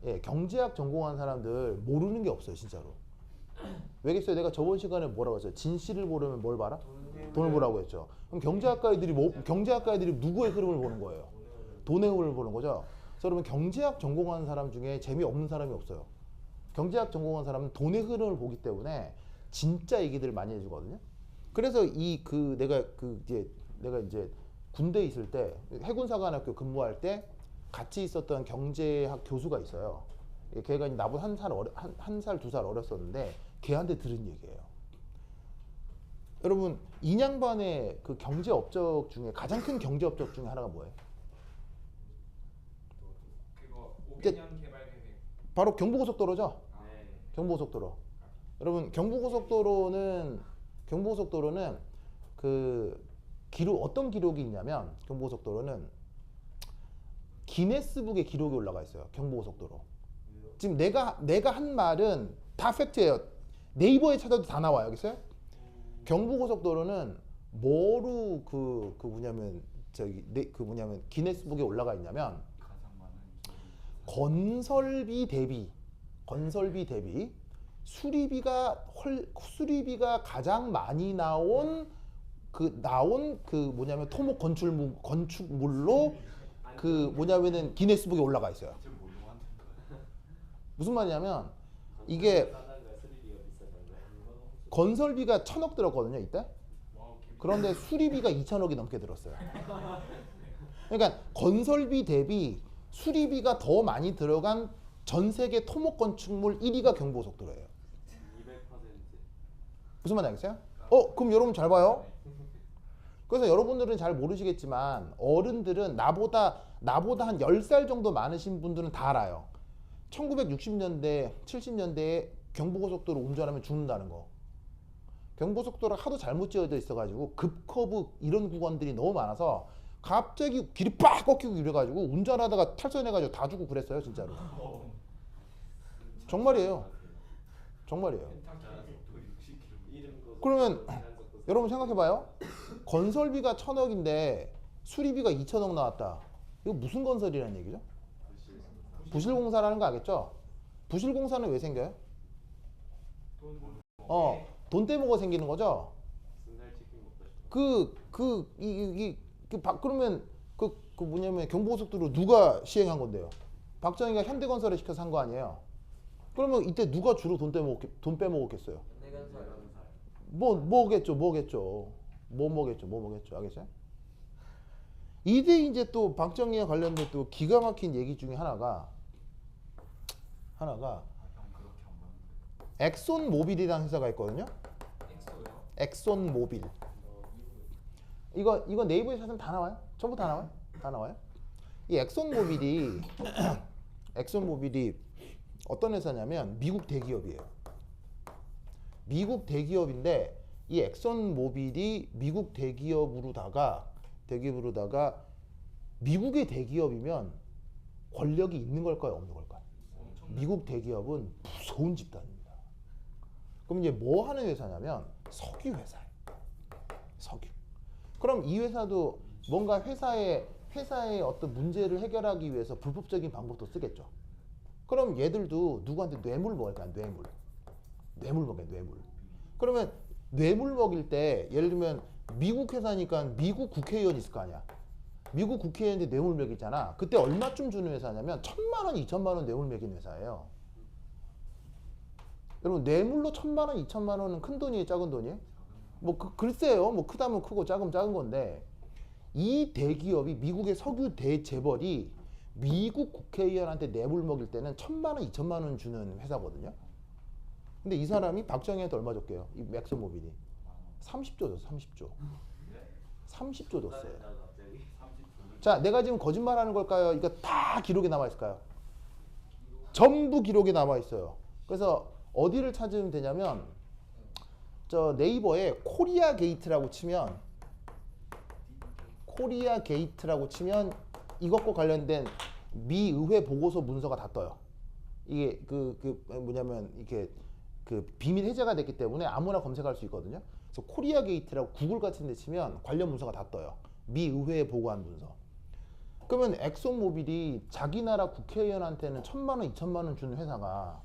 예, 경제학 전공한 사람들 모르는 게 없어요, 진짜로. 왜겠어요? 내가 저번 시간에 뭐라고 했어요? 진실을 보려면 뭘 봐라? 돈을 보라고 했죠. 그럼 경제학과 애들이 누구의 흐름을 보는 거예요? 돈의 흐름을 보는 거죠. 그래서 여러분 경제학 전공한 사람 중에 재미없는 사람이 없어요. 경제학 전공한 사람은 돈의 흐름을 보기 때문에 진짜 얘기들을 많이 해주거든요. 그래서 내가 이제 군대에 있을 때 해군사관학교 근무할 때 같이 있었던 경제학 교수가 있어요. 걔가 나보다 한 살, 2살 어렸었는데 걔한테 들은 얘기예요. 여러분 인양반의 그 경제 업적 중에 가장 큰 경제 업적 중에 하나가 뭐예요? 그거 5개년 개발 계획. 바로 경부고속도로죠. 네. 경부고속도로. 여러분 경부고속도로는 그 어떤 기록이 있냐면 경부고속도로는 기네스북의 기록이 올라가 있어요. 경부고속도로. 지금 내가 한 말은 다 팩트예요. 네이버에 찾아도 다 나와요. 알겠어요? 경부고속도로는 뭐로 기네스북에 올라가 있냐면 건설비 대비 수리비가 가장 많이 나온 토목 건축물로 기네스북에 올라가 있어요. 무슨 말이냐면 이게 건설비가 1,000억 들었거든요 이때. 그런데 수리비가 2,000억이 넘게 들었어요. 그러니까 건설비 대비 수리비가 더 많이 들어간 전 세계 토목 건축물 1위가 경부고속도로예요. 200%. 무슨 말인지 알겠어요? 그럼 여러분 잘 봐요. 그래서 여러분들은 잘 모르시겠지만 어른들은 나보다 한 10살 정도 많으신 분들은 다 알아요. 1960년대, 70년대에 경부고속도로 운전하면 죽는다는 거. 경부고속도로가 하도 잘못 지어져 있어가지고 급커브 이런 구간들이 너무 많아서 갑자기 길이 빡 꺾이고 이래가지고 운전하다가 탈선해가지고 다 죽고 그랬어요, 진짜로. 정말이에요. 그러면 여러분 생각해봐요. 건설비가 1,000억인데 수리비가 2천억 나왔다. 이거 무슨 건설이라는 얘기죠? 부실공사라는 거 알겠죠? 부실공사는 왜 생겨요? 돈 떼먹어 생기는 거죠? 순살치킨 먹고 싶어. 그러면 그 뭐냐면 경부고속도로 누가 시행한 건데요? 박정희가 현대건설에 시켜서 한 거 아니에요? 그러면 이때 누가 주로 돈 빼먹었겠어요? 뭐겠죠? 알겠어요? 이때 이제 또 박정희와 관련된 또 기가 막힌 얘기 중에 하나가 형 그렇게 안 봤는데. 엑손 모빌이라는 회사가 있거든요. 엑소요? 엑손 모빌. 이거 네이버에 찾으면 다 나와요. 전부 다 나와요. 다 나와요. 이 엑손 모빌이 엑손 모빌이 어떤 회사냐면 미국 대기업이에요. 미국 대기업인데 이 엑손 모빌이 미국 대기업으로다가 미국의 대기업이면 권력이 있는 걸까요, 없는 걸까요? 미국 대기업은 무서운 집단입니다. 그럼 이제 뭐 하는 회사냐면 석유 회사예요. 석유. 그럼 이 회사도 뭔가 회사의 어떤 문제를 해결하기 위해서 불법적인 방법도 쓰겠죠. 그럼 얘들도 누구한테 뇌물 먹을 거야, 뇌물 먹여, 뇌물. 그러면 뇌물 먹일 때 예를 들면 미국 회사니까 미국 국회의원 있을 거 아니야. 미국 국회의원한테 뇌물 먹이잖아. 그때 얼마쯤 주는 회사냐면 1,000만 원, 2천만 원 뇌물 먹이는 회사예요. 여러분 뇌물로 1,000만 원, 2천만 원은 큰 돈이에요, 작은 돈이에요? 글쎄요. 뭐 크다면 크고 작으면 작은 건데 이 대기업이 미국의 석유 대재벌이 미국 국회의원한테 뇌물 먹일 때는 1,000만 원, 2천만 원 주는 회사거든요. 근데 이 사람이 박정희한테 얼마 줬게요? 이 엑소모빌이 30조 줬어. 30조 줬어요. 자, 내가 지금 거짓말하는 걸까요? 이거 다 기록에 남아 있을까요? 전부 기록에 남아 있어요. 그래서 어디를 찾으면 되냐면 저 네이버에 코리아 게이트라고 치면 이것과 관련된 미 의회 보고서 문서가 다 떠요. 이게 뭐냐면 이렇게 그 비밀 해제가 됐기 때문에 아무나 검색할 수 있거든요. 그래서 코리아 게이트라고 구글 같은 데 치면 관련 문서가 다 떠요. 미 의회에 보고한 문서. 그러면 엑소모빌이 자기 나라 국회의원한테는 1,000만 원, 2천만 원 주는 회사가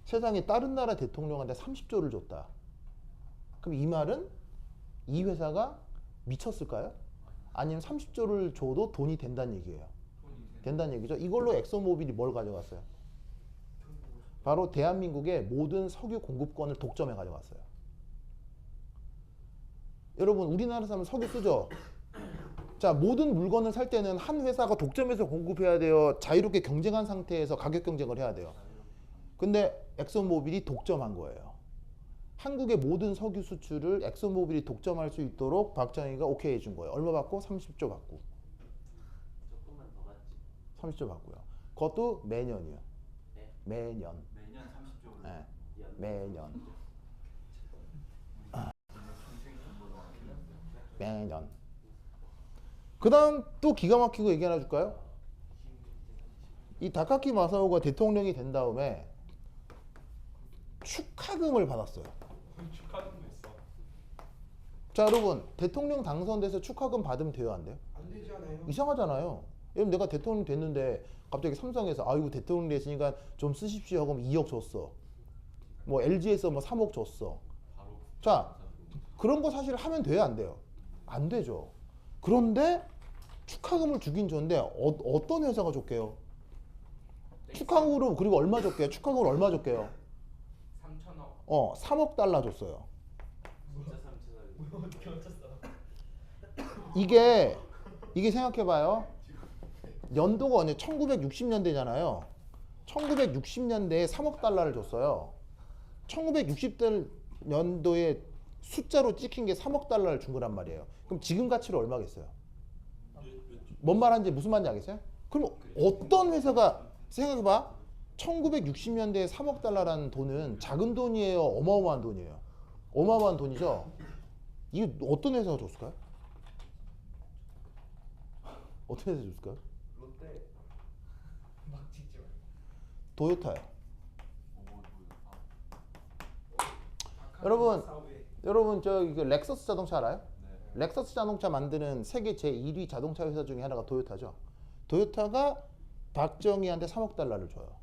세상에 다른 나라 대통령한테 30조를 줬다. 그럼 이 말은 이 회사가 미쳤을까요? 아니면 30조를 줘도 돈이 된다는 얘기예요. 된다는 얘기죠. 이걸로 엑소모빌이 뭘 가져갔어요? 바로 대한민국의 모든 석유 공급권을 독점해 가져갔어요. 여러분 우리나라 사람은 석유 쓰죠? 자, 모든 물건을 살 때는 한 회사가 독점해서 공급해야 돼요. 자유롭게 경쟁한 상태에서 가격 경쟁을 해야 돼요. 근데 엑소모빌이 독점한 거예요. 한국의 모든 석유 수출을 엑소모빌이 독점할 수 있도록 박정희가 오케이 해준 거예요. 얼마 받고? 30조 받고. 조금만 더 받지. 30조 받고요. 그것도 매년이요. 네? 매년. 매년 30조를. 네. 매년. 매년. 그 다음 또 기가 막히고 얘기 하나 줄까요? 이 다카키 마사오가 대통령이 된 다음에 축하금을 받았어요. 축하금도 있어. 자, 여러분 대통령 당선돼서 축하금 받으면 돼요, 안 돼요? 안 되잖아요. 이상하잖아요. 여러분 내가 대통령 됐는데 갑자기 삼성에서 아이고 대통령 됐으니까 좀 쓰십시오 하고 2억 줬어. 뭐 LG에서 뭐 3억 줬어. 바로. 자, 그런 거 사실 하면 돼요, 안 돼요? 안 되죠. 그런데 축하금을 주긴 줬는데 어떤 회사가 줬게요? 축하금으로 그리고 얼마 줬게요? 축하금을 얼마 줬게요? 3천억. 3억 달러 줬어요. 진짜 3천원. 어떻게 맞췄어? 이게 생각해봐요. 연도가 언제 1960년대잖아요. 1960년대에 3억 달러를 줬어요. 1960년도에 숫자로 찍힌 게 3억 달러를 준 거란 말이에요. 그럼 지금 가치로 얼마겠어요? 뭔 말하는지 무슨 말인지 알겠어요? 그럼 어떤 회사가 생각해봐. 1960년대에 3억 달러라는 돈은 작은 돈이에요? 어마어마한 돈이에요? 어마어마한 돈이죠? 이게 어떤 회사가 줬을까요? 어떤 회사가 줬을까요? 롯데. 막 찍지 마. 도요타요. 아, 여러분, 사업에. 여러분 저 이거 렉서스 자동차 알아요? 네. 렉서스 자동차 만드는 세계 제1위 자동차 회사 중에 하나가 도요타죠. 도요타가 박정희한테 3억 달러를 줘요.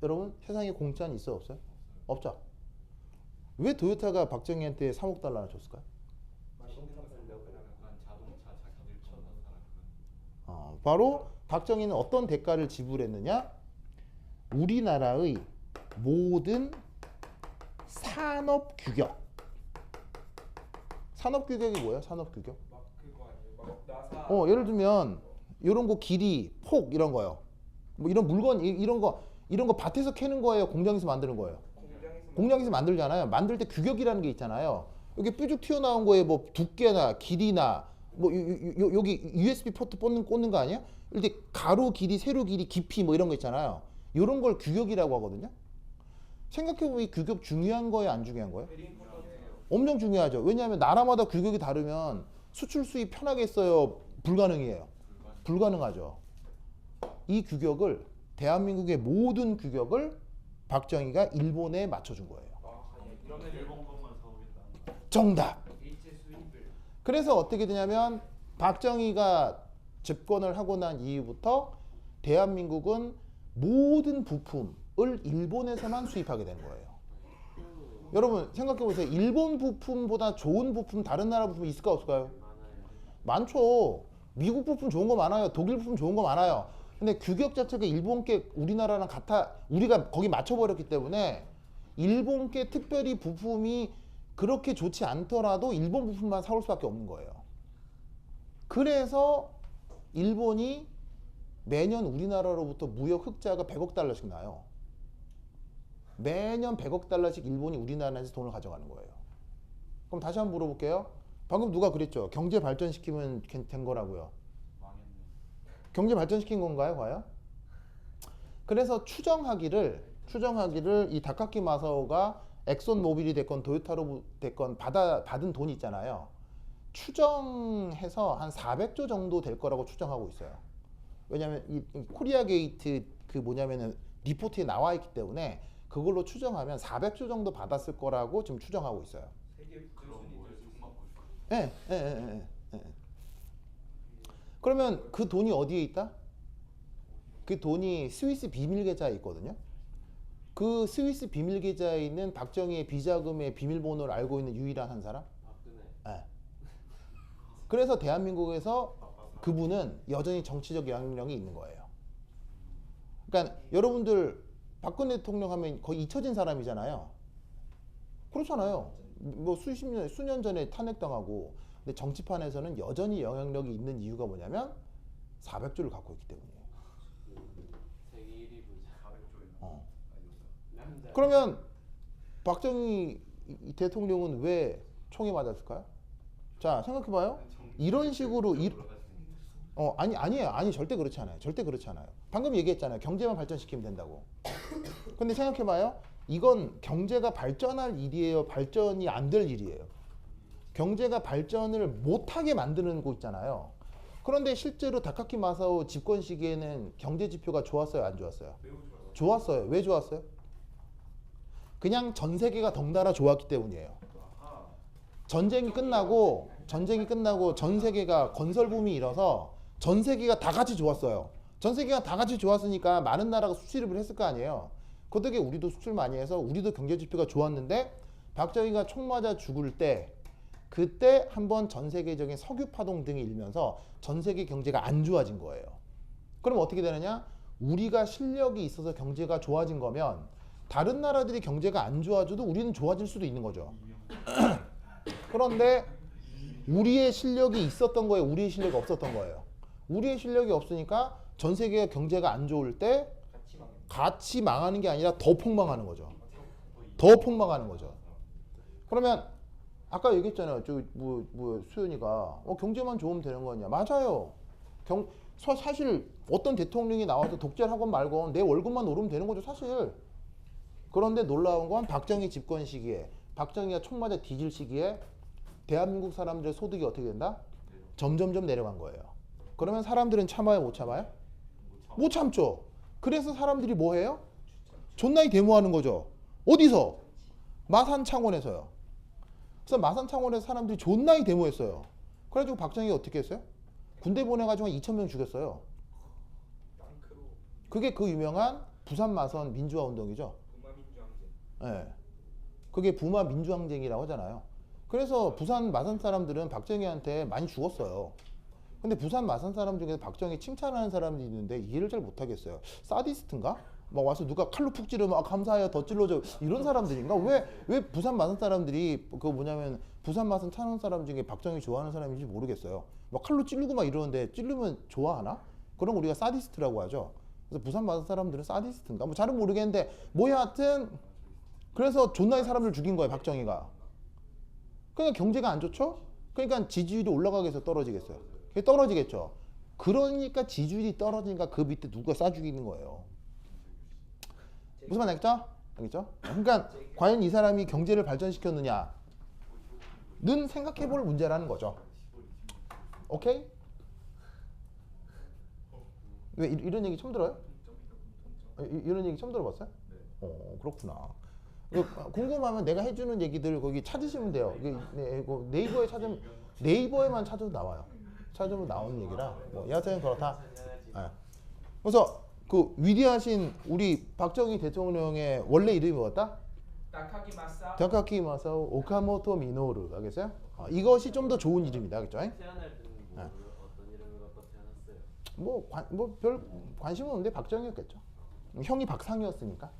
여러분 세상에 공짜는 있어 없어요? 없죠. 왜 도요타가 박정희한테 3억 달러를 줬을까요? 약간 자동차 자기들 전문 사람. 바로 박정희는 어떤 대가를 지불했느냐? 우리나라의 모든 산업 규격. 산업 규격이 뭐예요? 산업 규격? 막 그거 아니에요? 막 나사. 예를 들면 이런 거 길이, 폭 이런 거요. 뭐 이런 물건 이런 거 밭에서 캐는 거예요. 공장에서 만드는 거예요. 공장에서 만들잖아요. 만들 때 규격이라는 게 있잖아요. 여기 뾰족 튀어나온 거에 뭐 두께나 길이나 뭐 여기 USB 포트 꽂는 거 아니야? 이렇게 가로 길이, 세로 길이, 깊이 뭐 이런 거 있잖아요. 이런 걸 규격이라고 하거든요. 생각해보면 이 규격 중요한 거예요, 안 중요한 거예요? 엄청 중요하죠. 왜냐하면 나라마다 규격이 다르면 수출 수입 편하겠어요? 불가능이에요. 불가능하죠. 이 규격을 대한민국의 모든 규격을 박정희가 일본에 맞춰준 거예요. 그러면 일본 것만 사오겠다. 정답. 일제 수입을. 그래서 어떻게 되냐면 박정희가 집권을 하고 난 이후부터 대한민국은 모든 부품을 일본에서만 수입하게 된 거예요. 여러분 생각해 보세요. 일본 부품보다 좋은 부품, 다른 나라 부품 있을까 없을까요? 많죠. 미국 부품 좋은 거 많아요. 독일 부품 좋은 거 많아요. 근데 규격 자체가 일본께 우리나라랑 같아, 우리가 거기 맞춰버렸기 때문에 일본께 특별히 부품이 그렇게 좋지 않더라도 일본 부품만 사올 수밖에 없는 거예요. 그래서 일본이 매년 우리나라로부터 무역 흑자가 100억 달러씩 나요. 매년 100억 달러씩 일본이 우리나라에서 돈을 가져가는 거예요. 그럼 다시 한번 물어볼게요. 방금 누가 그랬죠? 경제 발전시키면 된 거라고요. 망했네. 경제 발전시킨 건가요, 과연? 그래서 추정하기를 이 다카키 마사오가 엑손 모빌이 됐건 도요타로 됐건 받은 돈이 있잖아요. 추정해서 한 400조 정도 될 거라고 추정하고 있어요. 왜냐하면 이 코리아 게이트 그 뭐냐면은 리포트에 나와 있기 때문에 그걸로 추정하면 400조 정도 받았을 거라고 지금 추정하고 있어요. 세계 그럼 교수님 뭐에 될수 총 있어. 맞고 싶어. 예. 그러면 그 돈이 어디에 있다? 그 돈이 스위스 비밀 계좌에 있거든요. 그 스위스 비밀 계좌에 있는 박정희의 비자금의 비밀번호를 알고 있는 유일한 한 사람? 박근혜. 예. 그래서 대한민국에서 그분은 여전히 정치적 영향력이 있는 거예요. 그러니까 여러분들 박근혜 대통령 하면 거의 잊혀진 사람이잖아요. 그렇잖아요. 뭐 수년 전에 탄핵당하고. 근데 정치판에서는 여전히 영향력이 있는 이유가 뭐냐면 400조를 갖고 있기 때문이에요. 세계 1위 부자. 400조이나. 남자. 그러면 박정희 이 대통령은 왜 총에 맞았을까요? 자, 생각해봐요. 이런 식으로 아니에요. 절대 그렇지 않아요. 절대 그렇지 않아요. 방금 얘기했잖아요. 경제만 발전시키면 된다고. 근데 생각해봐요. 이건 경제가 발전할 일이에요. 발전이 안 될 일이에요. 경제가 발전을 못하게 만드는 곳 있잖아요. 그런데 실제로 다카키 마사오 집권 시기에는 경제 지표가 좋았어요, 안 좋았어요? 매우 좋아요. 좋았어요. 왜 좋았어요? 그냥 전 세계가 덩달아 좋았기 때문이에요. 전쟁이 끝나고 전 세계가 건설 붐이 일어서 전 세계가 다 같이 좋았어요. 전 세계가 다 같이 좋았으니까 많은 나라가 수출입을 했을 거 아니에요. 그 덕에 우리도 수출 많이 해서 우리도 경제 지표가 좋았는데 박정희가 총 맞아 죽을 때 그때 한번 전 세계적인 석유 파동 등이 일면서 전 세계 경제가 안 좋아진 거예요. 그럼 어떻게 되느냐? 우리가 실력이 있어서 경제가 좋아진 거면 다른 나라들이 경제가 안 좋아져도 우리는 좋아질 수도 있는 거죠. 그런데 우리의 실력이 있었던 거예요? 우리의 실력이 없었던 거예요? 우리의 실력이 없으니까 전 세계 경제가 안 좋을 때 같이 막 같이 망하는 게 아니라 더 폭망하는 거죠. 더 폭망하는 거죠. 그러면 아까 얘기했잖아요. 수연이가 경제만 좋으면 되는 거냐? 맞아요. 사실 어떤 대통령이 나와서 독재를 하건 말건 내 월급만 오르면 되는 거죠, 사실. 그런데 놀라운 건 박정희 집권 시기에 박정희가 총 맞아 뒤질 시기에 대한민국 사람들의 소득이 어떻게 된다? 점점점 내려간 거예요. 그러면 사람들은 참아요, 못 참아요? 못 참죠. 그래서 사람들이 뭐 해요? 존나게 데모하는 거죠. 어디서? 마산 창원에서요. 그래서 마산 창원에서 사람들이 존나게 데모했어요. 그래가지고 박정희가 어떻게 했어요? 군대 보내가지고 한 2,000명 죽였어요. 땅크로 그게 그 유명한 부산 마선 민주화 운동이죠. 부마민주항쟁. 예. 그게 부마 민주항쟁이라고 하잖아요. 그래서 부산 마산 사람들은 박정희한테 많이 죽었어요. 근데 부산 마산 사람 중에서 박정희 칭찬하는 사람들이 있는데 이해를 잘 못하겠어요. 사디스트인가? 막 와서 누가 칼로 푹 찌르면 아, 감사해요 더 찔러줘 이런 사람들인가? 왜 부산 마산 사람들이 그 뭐냐면 부산 마산 찬원 사람 중에 박정희 좋아하는 사람인지 모르겠어요. 막 칼로 찌르고 막 이러는데 찌르면 좋아하나? 그럼 우리가 사디스트라고 하죠. 그래서 부산 마산 사람들은 사디스트인가? 뭐 잘은 모르겠는데 뭐 여하튼 그래서 존나게 사람들 죽인 거예요 박정희가. 그러니까 경제가 안 좋죠? 그러니까 지지율이 올라가게 해서 떨어지겠어요. 그게 떨어지겠죠. 그러니까 지지율이 떨어지니까 그 밑에 누가 쏴 죽이는 거예요. 무슨 말 알겠죠? 알겠죠? 그러니까 과연 이 사람이 경제를 발전시켰느냐는 생각해 볼 문제라는 거죠. 오케이? 왜 이런 얘기 처음 들어요? 이런 얘기 처음 들어봤어요? 그렇구나. 궁금하면 내가 해주는 얘기들 거기 찾으시면 돼요. 네이버에 찾으면 네이버에만 찾아도 나와요. 찾으면 나오는 얘기라 뭐 여하튼 그렇다. 네. 그래서 그 위대하신 우리 박정희 대통령의 원래 이름이 뭐였다? 다카기 마사. 다카키 마사오 오카모토 미노루 알겠어요? 이것이 좀 더 좋은 이름이다, 그렇죠? 태어날 때는 뭐 네. 어떤 이름을 갖고 태어났어요? 뭐 별 관심 없는데 박정희였겠죠. 형이 박상이었으니까.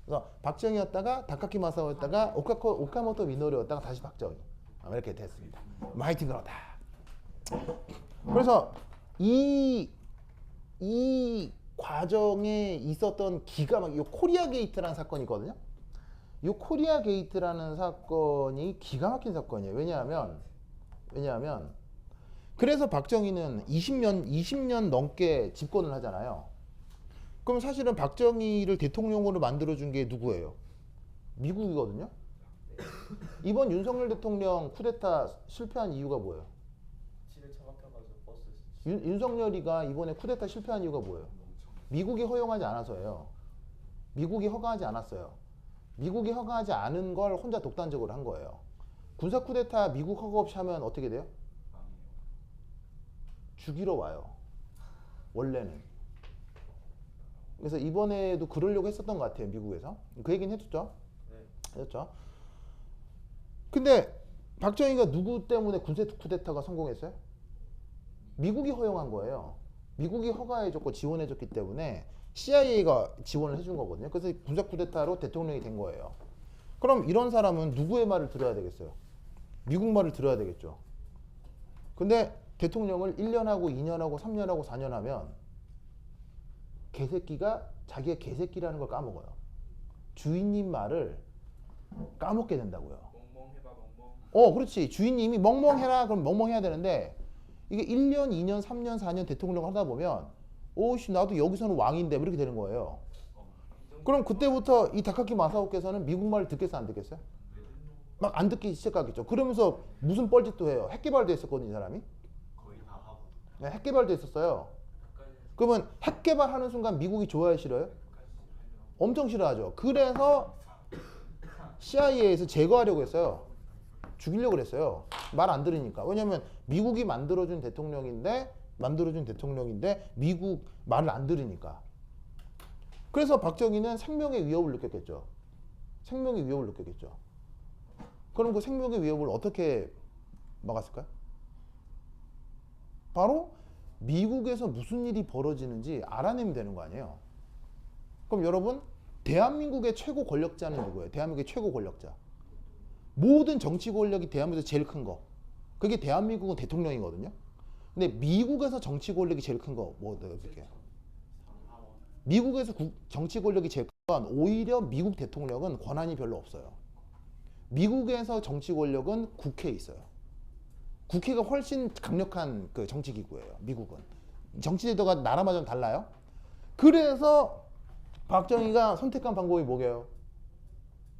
그래서 박정희였다가 다카키 마사오였다가 오카모토 미노루였다가 다시 박정희 이렇게 됐습니다. 하여튼 그렇다. 그래서 이 과정에 있었던 기가 막히게 코리아 게이트라는 사건이 있거든요. 이 코리아 게이트라는 사건이 기가 막힌 사건이에요. 왜냐하면 그래서 박정희는 20년 넘게 집권을 하잖아요. 그럼 사실은 박정희를 대통령으로 만들어준 게 누구예요? 미국이거든요. 이번 윤석열 대통령 쿠데타 실패한 이유가 뭐예요? 집에 처박혀가지고 버스. 윤석열이가 이번에 쿠데타 실패한 이유가 뭐예요? 미국이 허용하지 않아서예요. 미국이 허가하지 않았어요. 미국이 허가하지 않은 걸 혼자 독단적으로 한 거예요. 군사 쿠데타 미국 허가 없이 하면 어떻게 돼요? 죽이러 와요. 원래는. 그래서 이번에도 그러려고 했었던 것 같아요. 미국에서. 그 얘기는 해줬죠? 네. 해줬죠? 근데 박정희가 누구 때문에 군사 쿠데타가 성공했어요? 미국이 허용한 거예요. 미국이 허가해줬고 지원해줬기 때문에 CIA가 지원을 해준 거거든요. 그래서 군사 쿠데타로 대통령이 된 거예요. 그럼 이런 사람은 누구의 말을 들어야 되겠어요? 미국 말을 들어야 되겠죠. 근데 대통령을 1년하고 2년하고 3년하고 4년 하면 개새끼가 자기의 개새끼라는 걸 까먹어요. 주인님 말을 까먹게 된다고요. 멍멍해봐 멍멍. 그렇지. 주인님이 멍멍해라 그럼 멍멍해야 되는데 이게 1년, 2년, 3년, 4년 대통령을 하다 보면 오씨 나도 여기서는 왕인데 이렇게 되는 거예요. 그럼 그때부터 이 다카키 마사오께서는 미국 말을 듣겠어요 안 듣겠어요? 막 안 듣기 시작하겠죠. 그러면서 무슨 뻘짓도 해요. 핵개발도 했었거든요 이 사람이. 거의 다 하고. 네, 핵개발도 했었어요. 그러면 핵개발하는 순간 미국이 좋아요 싫어요? 엄청 싫어하죠. 그래서 CIA에서 제거하려고 했어요. 죽이려고 그랬어요. 말 안 들으니까. 왜냐면 미국이 만들어준 대통령인데 미국 말을 안 들으니까. 그래서 박정희는 생명의 위협을 느꼈겠죠. 생명의 위협을 느꼈겠죠. 그럼 그 생명의 위협을 어떻게 막았을까요? 바로 미국에서 무슨 일이 벌어지는지 알아내면 되는 거 아니에요. 그럼 여러분 대한민국의 최고 권력자는 누구예요? 대한민국의 최고 권력자. 모든 정치 권력이 대한민국에서 제일 큰 거. 그게 대한민국은 대통령이거든요. 근데 미국에서 정치 권력이 제일 큰 거 뭐 어떻게? 미국에서 정치 권력이 제일 큰 건 오히려 미국 대통령은 권한이 별로 없어요. 미국에서 정치 권력은 국회에 있어요. 국회가 훨씬 강력한 그 정치 기구예요. 미국은 정치 제도가 나라마다 좀 달라요. 그래서 박정희가 선택한 방법이 뭐게요?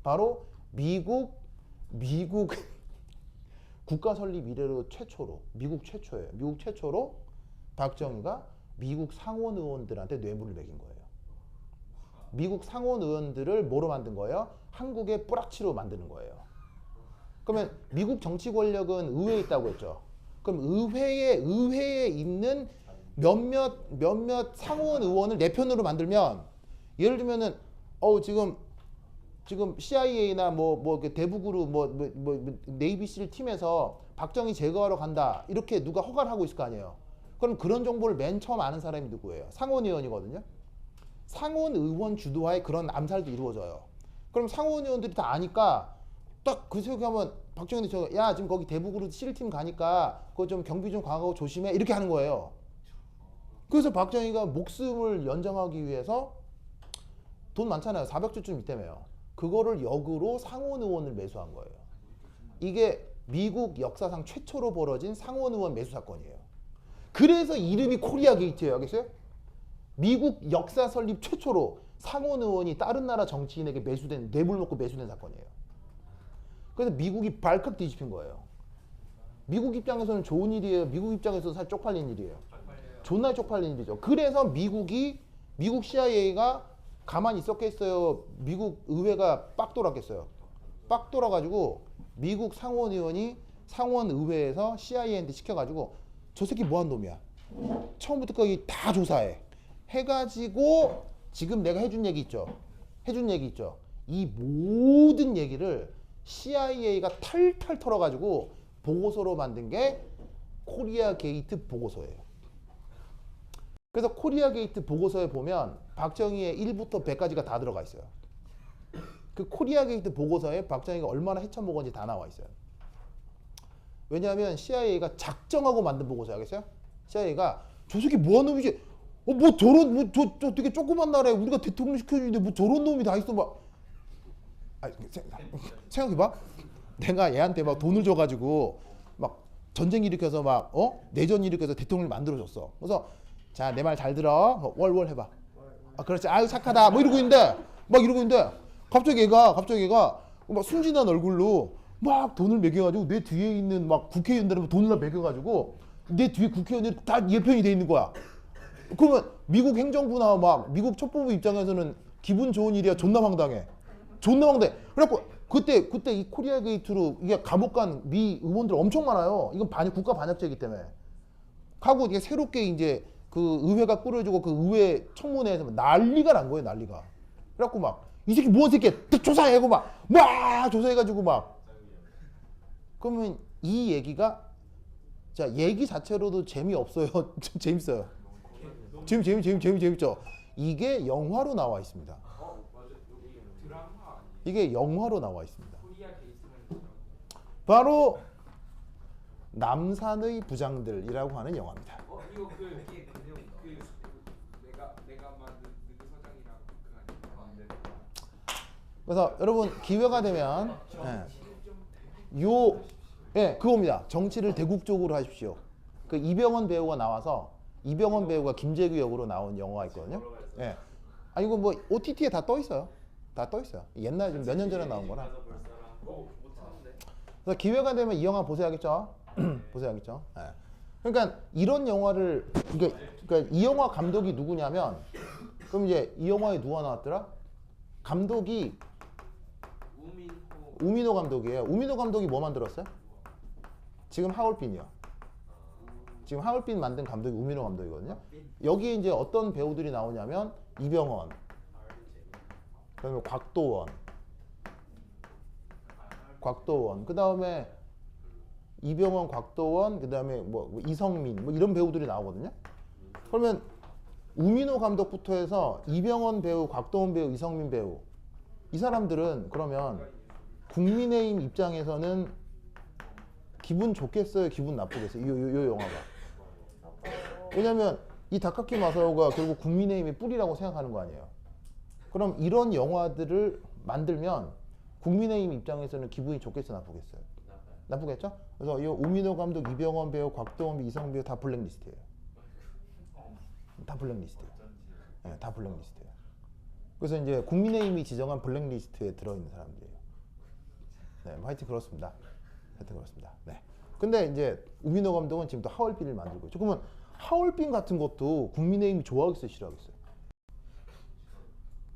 바로 미국 국가 설립 이래로 최초로 미국 최초로 박정희가 미국 상원 의원들한테 뇌물을 매긴 거예요. 미국 상원 의원들을 뭐로 만든 거예요? 한국의 뿌락치로 만드는 거예요. 그러면 미국 정치 권력은 의회에 있다고 했죠. 그럼 의회에 있는 몇몇 상원 의원을 내 편으로 만들면 예를 들면은 지금 CIA나 대북으로 네이비실 팀에서 박정희 제거하러 간다 이렇게 누가 허가를 하고 있을 거 아니에요. 그럼 그런 정보를 맨 처음 아는 사람이 누구예요? 상원 의원이거든요. 상원 의원 주도하에 그런 암살도 이루어져요. 그럼 상원 의원들이 다 아니까 딱 그 생각하면 박정희 대통령 야 지금 거기 대북으로 실팀 가니까 그거 좀 경비 좀 강하고 조심해 이렇게 하는 거예요. 그래서 박정희가 목숨을 연장하기 위해서 돈 많잖아요. 400조쯤 있다며요. 그거를 역으로 상원 의원을 매수한 거예요. 이게 미국 역사상 최초로 벌어진 상원 의원 매수 사건이에요. 그래서 이름이 코리아 게이트예요. 알겠어요? 미국 역사 설립 최초로 상원 의원이 다른 나라 정치인에게 뇌물 먹고 매수된 사건이에요. 그래서 미국이 발칵 뒤집힌 거예요. 미국 입장에서는 좋은 일이에요. 미국 입장에서는 사실 쪽팔린 일이에요. 존나 쪽팔린 일이죠. 그래서 미국 CIA가 가만히 있었겠어요? 미국 의회가 빡 돌았겠어요? 빡 돌아가지고 미국 상원 의원이 상원 의회에서 CIA한테 시켜가지고 저 새끼 뭐한 놈이야? 처음부터 거기 다 조사해. 해가지고 지금 내가 해준 얘기 있죠? 이 모든 얘기를 CIA가 탈탈 털어가지고 보고서로 만든 게 코리아 게이트 보고서예요. 그래서 코리아 게이트 보고서에 보면 박정희의 1부터 100까지가 다 들어가 있어요. 그 코리아 게이트 보고서에 박정희가 얼마나 헤쳐먹었는지 다 나와 있어요. 왜냐하면 CIA가 작정하고 만든 보고서 알겠어요? CIA가 저 새끼 뭐하는 놈이지? 저 되게 조그만 나라에 우리가 대통령 시켜주는데 뭐 저런 놈이 다 있어 막. 생각해봐. 내가 얘한테 막 돈을 줘가지고 막 전쟁 일으켜서 막 내전 일으켜서 대통령을 만들어줬어. 그래서 자, 내 말 잘 들어. 월 해봐. 그렇지. 아유 착하다. 뭐 이러고 있는데 갑자기 얘가 막 순진한 얼굴로 막 돈을 매겨가지고 내 뒤에 있는 막 국회의원들한테 돈을 매겨가지고 내 뒤에 국회의원들이 다 얘 편이 돼 있는 거야. 그러면 미국 행정부나 막 미국 첩보부 입장에서는 기분 좋은 일이야. 존나 황당해. 그래갖고 그때 이 코리아 게이트로 이게 감옥 간 미 의원들 엄청 많아요. 이건 국가 반역죄이기 때문에. 하고 이게 새롭게 이제 그 의회가 꾸려지고 그 의회 청문회에서 난리가 난 거예요. 난리가. 그래갖고 막 이 새끼 뭔 새끼야 조사해고 막 조사해가지고 막. 그러면 이 얘기가 자 얘기 자체로도 재미없어요. 재밌어요. 재밌죠. 이게 영화로 나와 있습니다. 드라마 아니에요? 이게 영화로 나와 있습니다. 코리아 게이트는 바로 남산의 부장들이라고 하는 영화입니다. 이거 내가 만든 느그 서장이랑 그거 아니에요? 그래서 여러분 기회가 되면 그겁니다. 정치를 대국적으로 하십시오. 그 이병헌 배우가 나와서 이병헌 배우가 김재규 역으로 나온 영화가 있거든요. 예. 이거 뭐 OTT에 다 떠 있어요. 옛날 몇 년 전에 나온 거라. 그래서 기회가 되면 이 영화 보셔야겠죠. 보셔야겠죠. 예. 그러니까 이런 영화를 그러니까 이 영화 감독이 누구냐면 그럼 이제 이 영화에 누가 나왔더라? 감독이 우민호 감독이에요. 우민호 감독이 뭐 만들었어요? 지금 하얼빈이요. 지금 하얼빈 만든 감독이 우민호 감독이거든요. 여기에 이제 어떤 배우들이 나오냐면 이병헌, 그다음에 곽도원, 그다음에 이병헌, 곽도원, 그다음에 뭐 이성민 뭐 이런 배우들이 나오거든요. 그러면 우민호 감독부터 해서 이병헌 배우, 곽도원 배우, 이성민 배우 이 사람들은 그러면 국민의힘 입장에서는 기분 좋겠어요, 기분 나쁘겠어요? 이 영화가. 왜냐면 이 다카키 마사오가 결국 국민의힘의 뿌리라고 생각하는 거 아니에요. 그럼 이런 영화들을 만들면 국민의힘 입장에서는 기분이 좋겠어요, 나쁘겠어요? 나쁘겠죠? 그래서 이 우민호 감독, 이병헌 배우, 곽도원 배우, 이성민 배우 다 블랙리스트예요. 다 블랙리스트예요. 네, 다 블랙리스트예요. 그래서 이제 국민의힘이 지정한 블랙리스트에 들어있는 사람들이에요. 네, 하여튼 그렇습니다. 네. 근데 이제 우민호 감독은 지금 또 하얼빈을 만들고 있죠. 그러면 하얼빈 같은 것도 국민의힘이 좋아하겠어요, 싫어하겠어요?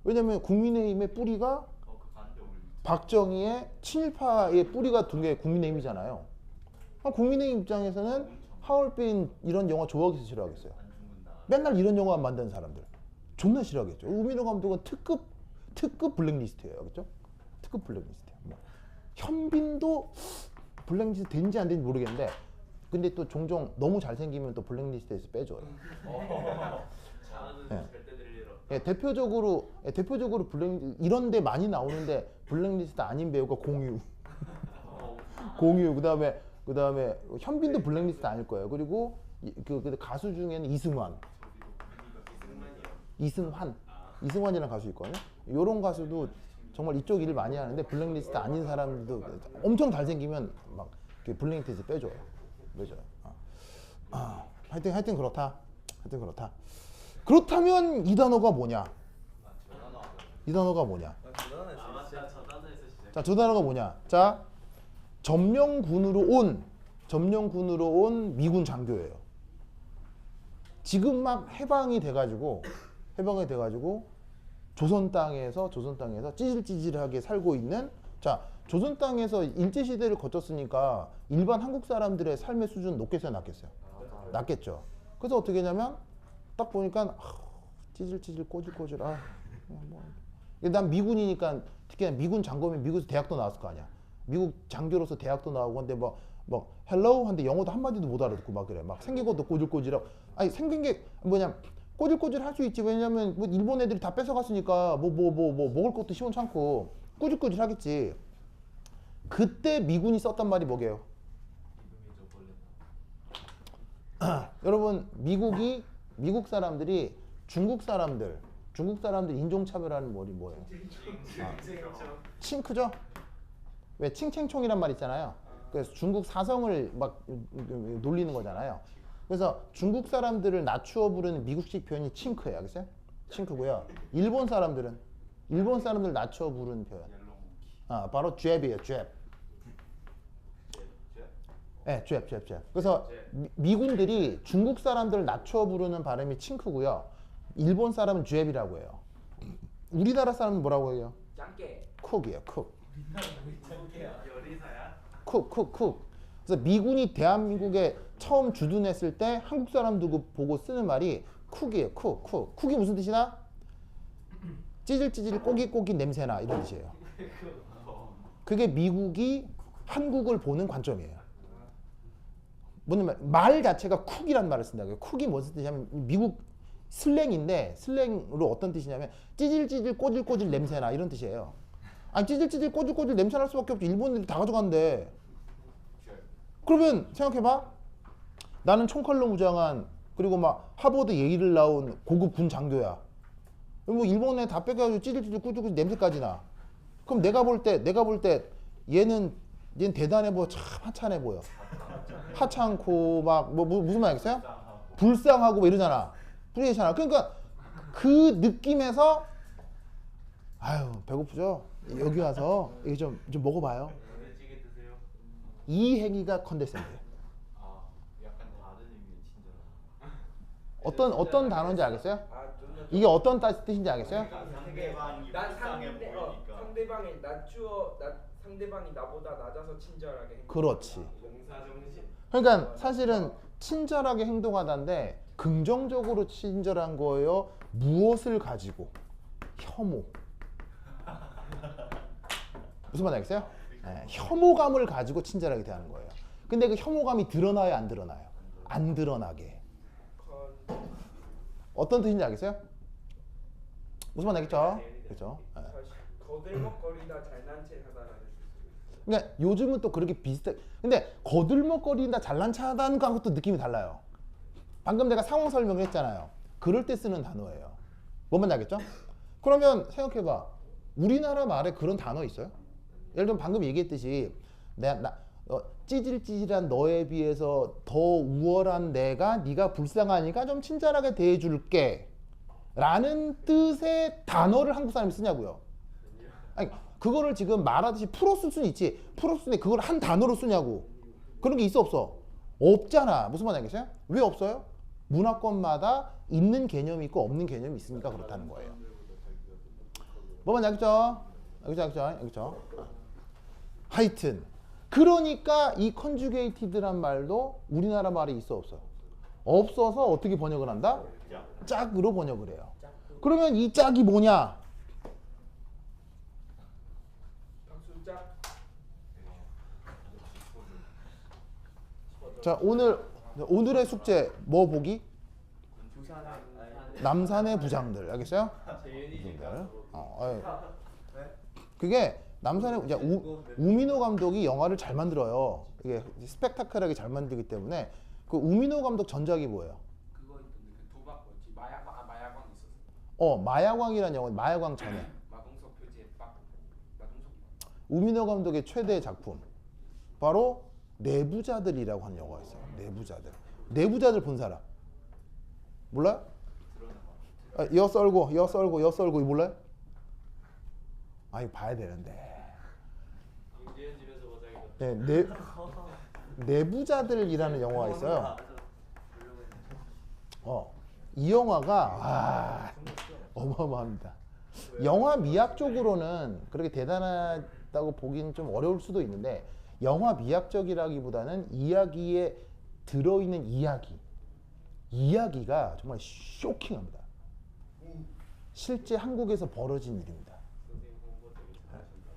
왜냐면 국민의힘의 뿌리가 박정희의 친일파의 뿌리가 둔 게 국민의힘이잖아요. 국민의힘 입장에서는 하얼빈 이런 영화 좋아하겠어요, 싫어하겠어요? 맨날 이런 영화 만드는 사람들 존나 싫어하겠죠. 우민호 감독은 특급 블랙리스트예요, 그렇죠? 특급 블랙리스트예요. 뭐. 현빈도 블랙리스트 된지 안 된지 모르겠는데, 근데 또 종종 너무 잘생기면 또 블랙리스트에서 빼줘요. 저는 네. 절대 들릴 일 없다. 대표적으로 이런데 많이 나오는데 블랙리스트 아닌 배우가 공유. 그다음에 현빈도 블랙리스트 아닐 거예요. 그리고 그 가수 중에는 이승환이라는 가수 있거든요. 이런 가수도 정말 이쪽 일을 많이 하는데 블랙리스트 아닌 사람도 엄청 잘생기면 막 블랙리스트에서 빼줘요. 하여튼 그렇다. 그렇다면 이 단어가 뭐냐? 이 단어가 뭐냐? 아 맞다, 저 단어에서 시작. 자, 저 단어가 뭐냐? 자, 점령군으로 온 미군 장교예요. 지금 막 해방이 돼가지고 조선 땅에서 찌질찌질하게 살고 있는, 자, 조선 땅에서 일제 시대를 거쳤으니까 일반 한국 사람들의 삶의 수준 높겠어요, 낮겠어요? 낮겠죠. 그래서 어떻게 했냐면 딱 보니까 찌질찌질 꼬질꼬질 난 미군이니까, 특히 미군 장교면 미국에서 대학도 나왔을 거 아니야. 미국 장교로서 대학도 나오고, 근데 뭐 헬로우 한데 영어도 한마디도 못 알아듣고 막 그래. 막 생긴 것도 꼬질꼬질하고. 아니 생긴 게 뭐냐, 꼬질꼬질 할 수 있지. 왜냐면 뭐 일본 애들이 다 뺏어갔으니까 뭐 먹을 것도 시원찮고 꼬질꼬질 하겠지. 그때 미군이 썼단 말이 뭐게요? 여러분, 미국 사람들이 중국 사람들 인종차별하는 머리 뭐예요? 칭크죠? 왜 칭챙총이란 말 있잖아요. 그래서 중국 사성을 막 놀리는 거잖아요. 그래서 중국 사람들을 낮추어 부르는 미국식 표현이 칭크예요, 알겠어요? 칭크고요. 일본 사람들 낮추어 부르는 표현, 바로 잽이에요, 잽. 네, 잽. 그래서 미군들이 중국 사람들을 낮추어 부르는 발음이 칭크고요. 일본 사람은 잽이라고 해요. 우리나라 사람은 뭐라고 해요? 짱깨. 쿡이에요, 쿡. 요리사야? 쿡. 그래서 미군이 대한민국에 처음 주둔했을 때 한국 사람들 보고 쓰는 말이 쿡이에요, 쿡. 쿡이 무슨 뜻이나? 찌질찌질 꼬깃꼬깃 냄새나, 이런 뜻이에요. 그게 미국이 한국을 보는 관점이에요. 뭐냐면 말 자체가 쿡이란 말을 쓴다고요. 쿡이 무슨 뜻이냐면 미국 슬랭인데, 슬랭으로 어떤 뜻이냐면 찌질찌질 꼬질꼬질 냄새나, 이런 뜻이에요. 아니 찌질찌질 꼬질꼬질 냄새날 수밖에 없지. 일본인들이 다 가져간대. 그러면 생각해봐. 나는 총칼로 무장한, 그리고 막 하버드 예일을 나온 고급 군 장교야. 뭐 일본에 다 뺏겨가지고 찌질찌질 꼬질꼬질 냄새까지 나. 그럼 내가 볼 때 얘는 대단해 보여, 참 하찮아 보여. 하찮고 막 무슨 말 알겠어요? 불쌍하고 뭐 이러잖아. 그러잖아. 그러니까 그 느낌에서 아유 배고프죠? 여기 와서 이거 좀 먹어봐요. 찌개 드세요. 이 행위가 컨데센트. 약간 다른 의미의 친절. 어떤 단어인지 알겠어요? 존나. 이게 어떤 뜻인지 알겠어요? 상대방이 난 불쌍해 보이니까. 상대방이 나보다 낮아서 친절하게 행동한다. 그렇지. 봉사정신. 그러니까 사실은 친절하게 행동하다인데 긍정적으로 친절한 거예요. 무엇을 가지고? 혐오. 무슨 말 알겠어요? 네, 혐오감을 가지고 친절하게 대하는 거예요. 근데 그 혐오감이 드러나요, 안 드러나요? 안 드러나게. 어떤 뜻인지 알겠어요? 무슨 말 알겠죠? 그렇죠? 네. 거들먹거리다 잘난 체하다라는 뜻이에요. 그러니까 요즘은 또 그렇게 비슷해. 근데 거들먹거린다 잘난 체하다는 거하고 또 느낌이 달라요. 방금 내가 상황 설명을 했잖아요. 그럴 때 쓰는 단어예요. 뭔 말인지 알겠죠? 그러면 생각해봐. 우리나라 말에 그런 단어 있어요? 예를 들면 방금 얘기했듯이 찌질찌질한 너에 비해서 더 우월한 내가 네가 불쌍하니까 좀 친절하게 대해줄게 라는 뜻의 단어를 한국 사람이 쓰냐고요. 아니 그거를 지금 말하듯이 풀어 쓸 수는 있지. 풀어 쓰는데 그걸 한 단어로 쓰냐고. 그런 게 있어 없어? 없잖아. 무슨 말인지 알겠어요? 왜 없어요? 문화권마다 있는 개념이 있고 없는 개념이 있으니까 그렇다는 거예요. 뭐 말인지 알겠죠? 그죠? 하여튼 그러니까 이 conjugated란 말도 우리나라 말에 있어 없어? 없어서 어떻게 번역을 한다? 짝으로 번역을 해요. 그러면 이 짝이 뭐냐? 박수짝. 자, 오늘의 숙제 뭐 보기? 남산의 부장들. 알겠어요? 부장들. 그게 남산의 우민호 감독이 영화를 잘 만들어요. 이게 스펙타클하게 잘 만들기 때문에 그 우민호 감독 전작이 뭐예요? 그거 있던데 그 도박 뭐지? 마야광 있었어. 마야광이라는 영화, 마야광 전에 마동석 표지에 마동석. 우민호 감독의 최대 작품 바로 내부자들이라고 하는 영화가 있어요. 내부자들 본 사람 몰라요? 여 썰고 이거 몰라요? 이거 봐야 되는데. 임지은 집에서 보자. 네, 내부자들이라는 영화가 있어요. 이 영화가 어마어마합니다. 영화 미학적으로는 그렇게 대단하다고 보기는 좀 어려울 수도 있는데 영화 미학적이라기보다는 이야기에 들어있는 이야기가 정말 쇼킹합니다. 실제 한국에서 벌어진 일입니다.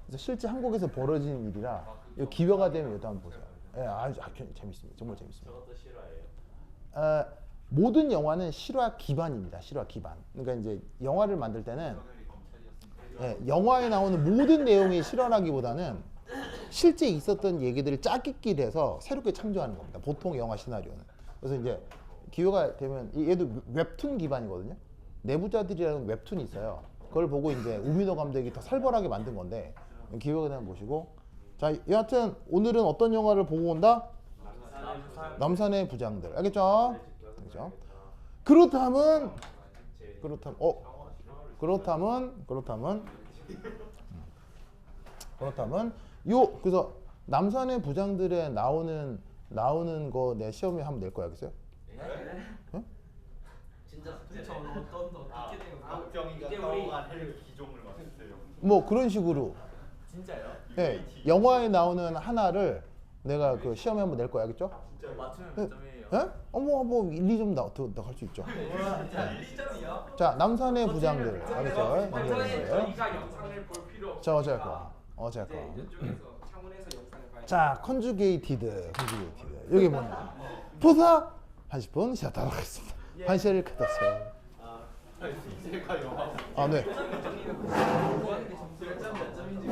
그래서 실제 한국에서 벌어진 일이라 이거 기회가 되면 이거 한번 보세요. 아주 재밌습니다. 정말 재밌습니다. 저것도 싫어해요. 모든 영화는 실화 기반입니다. 실화 기반. 그러니까 이제 영화를 만들 때는 영화에 나오는 모든 내용이 실화라기보다는 실제 있었던 얘기들을 짜깁기를 해서 새롭게 창조하는 겁니다. 보통 영화 시나리오는. 그래서 이제 기회가 되면 얘도 웹툰 기반이거든요. 내부자들이라는 웹툰이 있어요. 그걸 보고 이제 우민호 감독이 더 살벌하게 만든 건데 기회가 되면 보시고. 자, 여하튼 오늘은 어떤 영화를 보고 온다? 남산의 부장들. 알겠죠? 그렇죠? 그렇다면 그래서 남산의 부장들에 나오는 거 내 시험에 한번 낼 거야, 알겠어요? 진짜 어떻게 돼요? 악병이가 이제 우리- 떠오간 헬 기종을 맞추세요. 뭐 그런 식으로. 진짜요? 네, 영화에 나오는 하나를 내가 그 시험에 한번 낼 거야, 알겠죠? 맞추면 몇 점이에요? 뭐 1, 2점 나갈 수 있죠. 진짜 1점이요? 자, 남산의 부장들. 알겠죠? 저희가 영상을 볼 필요 없어. 자, 어쨌건. 이제 이쪽에서 창문에서 영상을 봐야 자, 컨주게이티드. 여기 뭐냐? 보사 30분 쉬었다 하겠습니다. 1시를 끝났어요. 이제가 영화. 네. 뭐 하는데 점수 몇 점인지